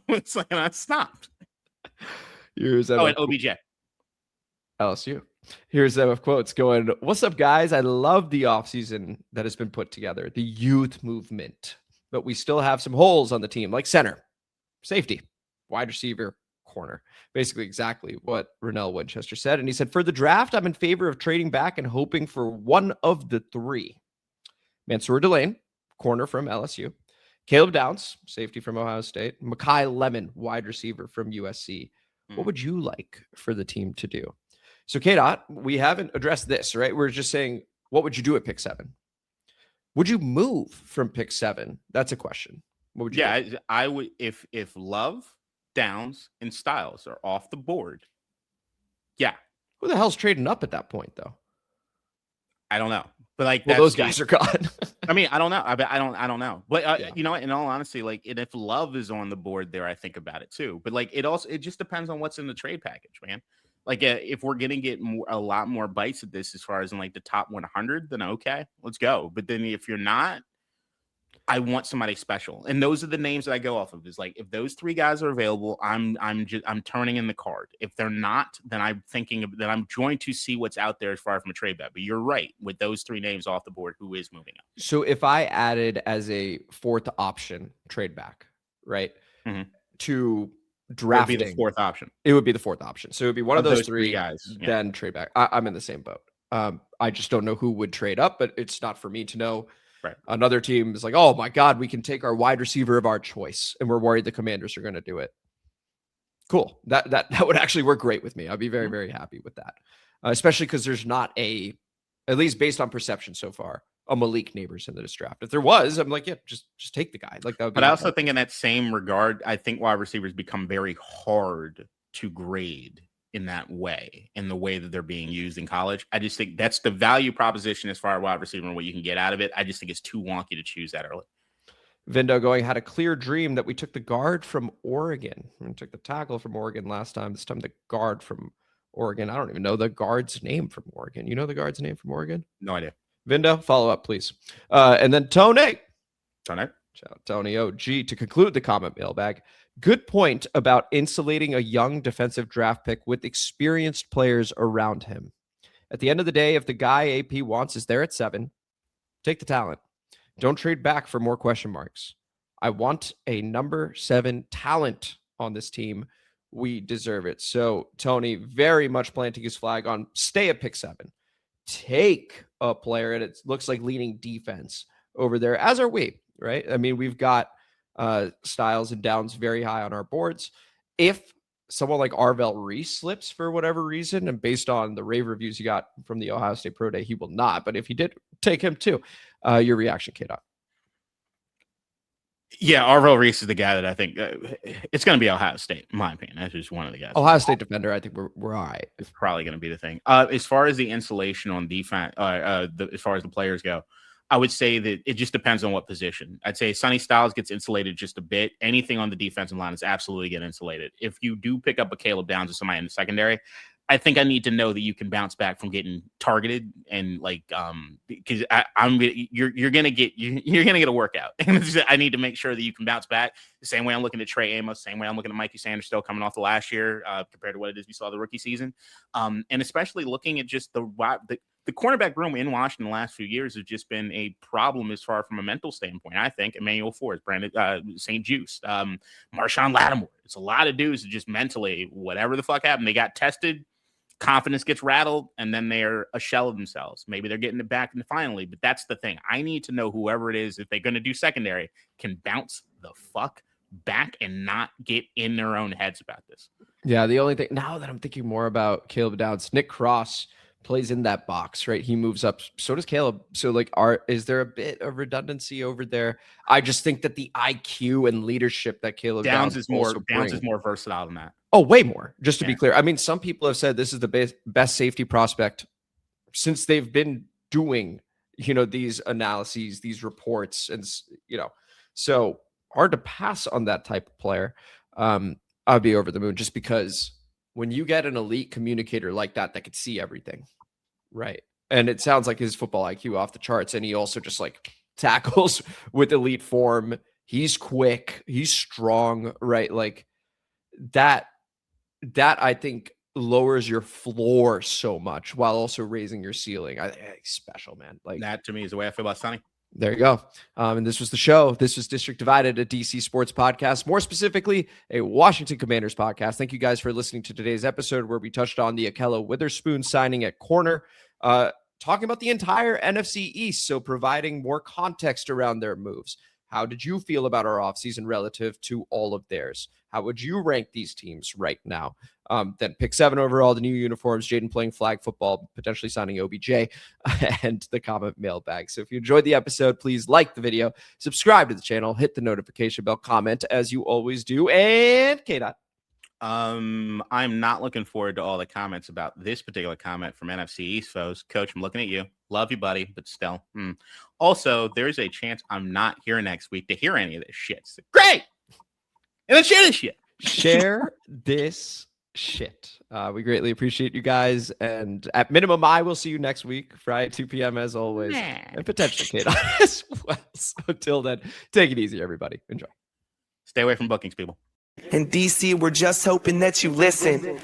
S3: It's like I stopped.
S2: Here's
S3: and OBJ.
S2: LSU. Here's them of quotes going, what's up, guys? I love the offseason that has been put together, the youth movement. But we still have some holes on the team, like center, safety, wide receiver, corner. Basically exactly what Renell Winchester said. And he said, for the draft, I'm in favor of trading back and hoping for one of the 3. Mansour Delane, corner from LSU. Caleb Downs, safety from Ohio State. Mekhi Lemon, wide receiver from USC. What would you like for the team to do? So, K-Dot, we haven't addressed this, right? We're just saying, what would you do at pick 7? Would you move from pick 7? That's a question. What would you do?
S3: Yeah, I would if Love, Downs, and Styles are off the board. Yeah.
S2: Who the hell's trading up at that point, though?
S3: I don't know. But like,
S2: well, those guys are gone.
S3: I mean, I don't know. I don't know. But you know, in all honesty, like, and if Love is on the board there, I think about it too. But like, it just depends on what's in the trade package, man. Like, if we're gonna get a lot more bites at this as far as in like the top 100, then okay, let's go. But then if you're not, I want somebody special, and those are the names that I go off of. Is like, if those 3 guys are available, I'm turning in the card. If they're not, then I'm going to see what's out there as far from a trade bet. But you're right, with those 3 names off the board, who is moving up?
S2: So if I added as a 4th option trade back, right, to drafting,
S3: it would be the 4th option.
S2: It would be the 4th option. So it would be one of those 3
S3: guys.
S2: Then trade back. I'm in the same boat. I just don't know who would trade up, but it's not for me to know.
S3: Right.
S2: Another team is like, oh my God, we can take our wide receiver of our choice, and we're worried the Commanders are going to do it. Cool. That would actually work great with me. I'd be very, very happy with that. Especially because there's not at least based on perception so far, a Malik Neighbors in this draft. If there was, I'm like, yeah, just take the guy. Like that would be.
S3: But I also think in that same regard, I think wide receivers become very hard to grade in that way, in the way that they're being used in college. I just think that's the value proposition as far as wide receiver and what you can get out of it. I just think it's too wonky to choose that early.
S2: Vindo going, had a clear dream that we took the guard from Oregon. We took the tackle from Oregon last time. This time the guard from Oregon. I don't even know the guard's name from Oregon. You know the guard's name from Oregon?
S3: No idea.
S2: Vindo, follow up, please. And then Tony.
S3: Shout
S2: out Tony OG to conclude the comment mailbag. Good point about insulating a young defensive draft pick with experienced players around him. At the end of the day, if the guy AP wants is there at 7, take the talent. Don't trade back for more question marks. I want a number 7 talent on this team. We deserve it. So Tony very much planting his flag on stay at pick 7. Take a player, and it looks like leaning defense over there, as are we, right? I mean, we've got Styles and Downs very high on our boards. If someone like Arvell Reese slips for whatever reason, and based on the rave reviews you got from the Ohio State Pro Day, he will not. But if he did, take him too. Your reaction, K-Dot?
S3: Yeah, Arvell Reese is the guy that I think it's going to be Ohio State, in my opinion. That's just one of the guys.
S2: Ohio State defender, I think we're all right.
S3: It's probably going to be the thing. As far as the insulation on defense, as far as the players go, I would say that it just depends on what position. I'd say Sonny Styles gets insulated just a bit. Anything on the defensive line is absolutely getting insulated. If you do pick up a Caleb Downs or somebody in the secondary, I think I need to know that you can bounce back from getting targeted, and like because you're gonna get a workout. I need to make sure that you can bounce back. The same way I'm looking at Trey Amos, same way I'm looking at Mikey Sainristil coming off the last year compared to what it is we saw the rookie season, and especially looking at just the cornerback room in Washington the last few years has just been a problem as far from a mental standpoint. I think Emmanuel Forbes, Brandon St. Juice, Marshawn Lattimore. It's a lot of dudes that just mentally, whatever the fuck happened, they got tested. Confidence gets rattled, and then they're a shell of themselves. Maybe they're getting it back finally, but that's the thing. I need to know whoever it is, if they're going to do secondary, can bounce the fuck back and not get in their own heads about this.
S2: Yeah, the only thing now that I'm thinking more about Caleb Downs, Nick Cross plays in that box, right? He moves up. So does Caleb. So like, is there a bit of redundancy over there? I just think that the IQ and leadership that Caleb Downs
S3: is more versatile than that.
S2: Oh, way more. Just to be clear. I mean, some people have said this is the best safety prospect since they've been doing, these analyses, these reports, and, so hard to pass on that type of player. I'd be over the moon just because when you get an elite communicator like that could see everything, right? And it sounds like his football IQ off the charts, and he also just like tackles with elite form. He's quick, he's strong, right? Like that I think lowers your floor so much while also raising your ceiling. I think special, man. Like
S3: that to me is the way I feel about Sonny.
S2: There you go. And this was the show. This was District Divided, a DC sports podcast, more specifically, a Washington Commanders podcast. Thank you guys for listening to today's episode where we touched on the Ahkello Witherspoon signing at corner, talking about the entire NFC East. So providing more context around their moves, How did you feel about our offseason relative to all of theirs? How would you rank these teams right now? Then pick 7 overall, the new uniforms, Jaden playing flag football, potentially signing OBJ, and the comment mailbag. So if you enjoyed the episode, please like the video, subscribe to the channel, hit the notification bell, comment as you always do, and K-Dot.
S3: I'm not looking forward to all the comments about this particular comment from NFC East foes. Coach, I'm looking at you. Love you, buddy, but still. Also, there's a chance I'm not here next week to hear any of this shit. So, great! And then share this shit.
S2: Share this shit. We greatly appreciate you guys. And at minimum, I will see you next week, Friday, 2 p.m. as always. And potentially K-Dot as well. So until then, take it easy, everybody. Enjoy.
S3: Stay away from bookings, people.
S5: In DC, we're just hoping that you listen.